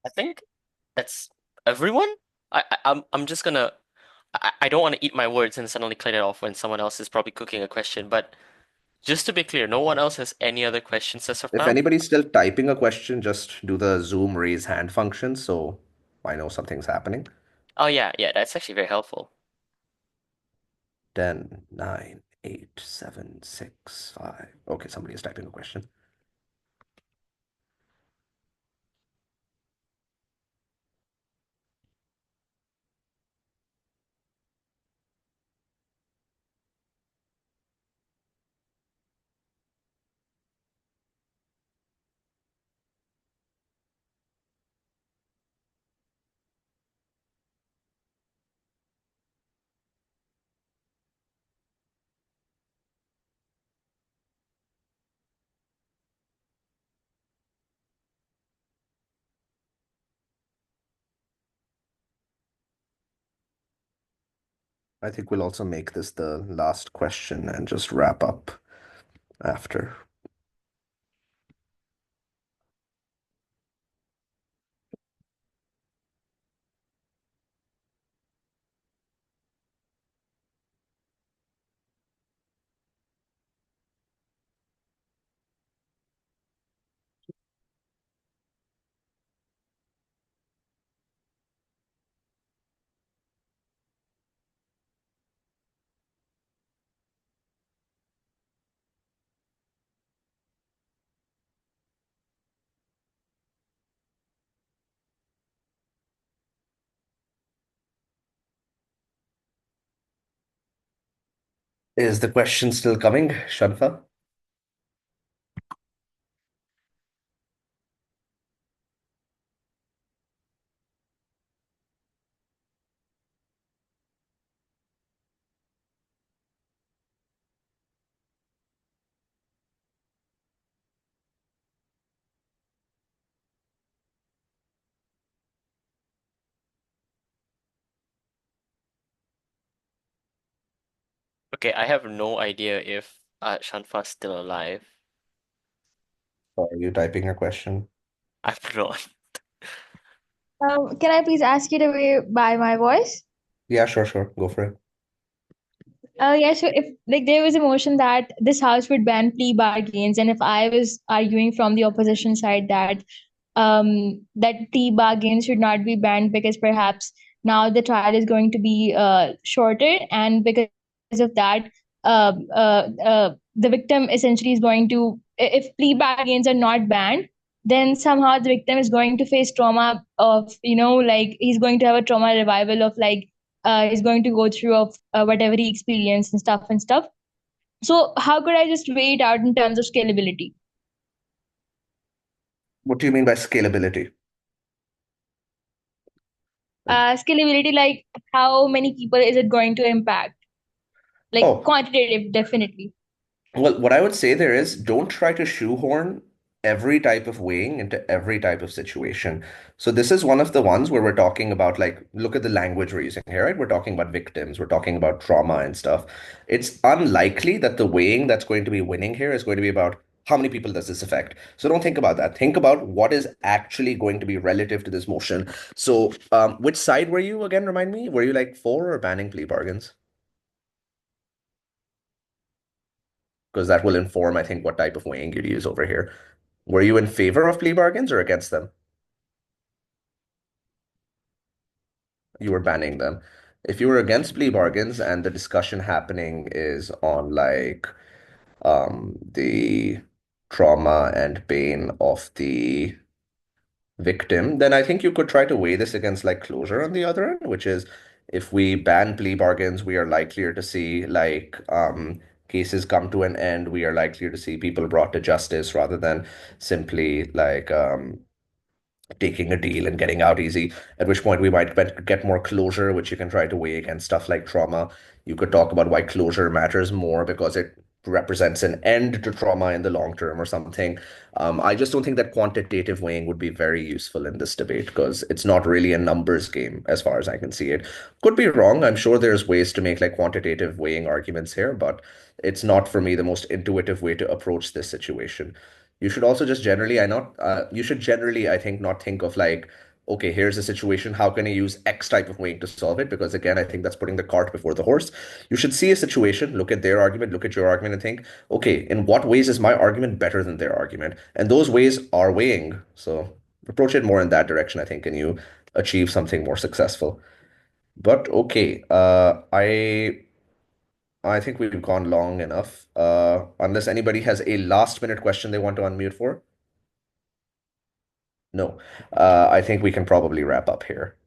I think that's everyone. I'm just gonna. I don't want to eat my words and suddenly cut it off when someone else is probably cooking a question. But just to be clear, no one else has any other questions as of If now. anybody's still typing a question, just do the Zoom raise hand function so I know something's happening. Oh yeah, yeah, that's actually very helpful. 10, 9, 8, 7, 6, 5. Okay, somebody is typing a question. I think we'll also make this the last question and just wrap up after. Is the question still coming, Shanfa? Okay, I have no idea if Shanfa's still alive. Or are you typing your question? I'm not. Can I please ask you to way by my voice? Yeah, sure, sure. Go for it. Yeah, so if like there was a motion that this house would ban plea bargains, and if I was arguing from the opposition side that that plea bargains should not be banned because perhaps now the trial is going to be shorter, and because of that, the victim essentially is going to, if plea bargains are not banned, then somehow the victim is going to face trauma of, like he's going to have a trauma revival of, like, he's going to go through of whatever he experienced and stuff. So how could I just weigh it out in terms of scalability? What do you mean by scalability? Like, Scalability, like how many people is it going to impact? Like oh, quantitative, definitely. well, what I would say there is don't try to shoehorn every type of weighing into every type of situation. So this is one of the ones where we're talking about, like, look at the language we're using here, right? We're talking about victims, we're talking about trauma and stuff. It's unlikely that the weighing that's going to be winning here is going to be about how many people does this affect. So don't think about that. Think about what is actually going to be relative to this motion. So which side were you again? Remind me. Were you like for or banning plea bargains? Because that will inform, I think, what type of weighing you'd use over here. Were you in favor of plea bargains or against them? You were banning them. If you were against plea bargains and the discussion happening is on like the trauma and pain of the victim, then I think you could try to weigh this against like closure on the other end, which is if we ban plea bargains, we are likelier to see like cases come to an end. We are likelier to see people brought to justice rather than simply like taking a deal and getting out easy, at which point we might get more closure, which you can try to weigh against stuff like trauma. You could talk about why closure matters more because it represents an end to trauma in the long term or something. I just don't think that quantitative weighing would be very useful in this debate because it's not really a numbers game as far as I can see it. Could be wrong. I'm sure there's ways to make like quantitative weighing arguments here, but it's not for me the most intuitive way to approach this situation. You should also just generally, I not, you should generally, I think, not think of like, okay, here's a situation. How can I use X type of weighing to solve it? Because again, I think that's putting the cart before the horse. You should see a situation, look at their argument, look at your argument, and think, okay, in what ways is my argument better than their argument? And those ways are weighing. So approach it more in that direction, I think, and you achieve something more successful. But okay, I think we've gone long enough. Unless anybody has a last minute question they want to unmute for. No. I think we can probably wrap up here.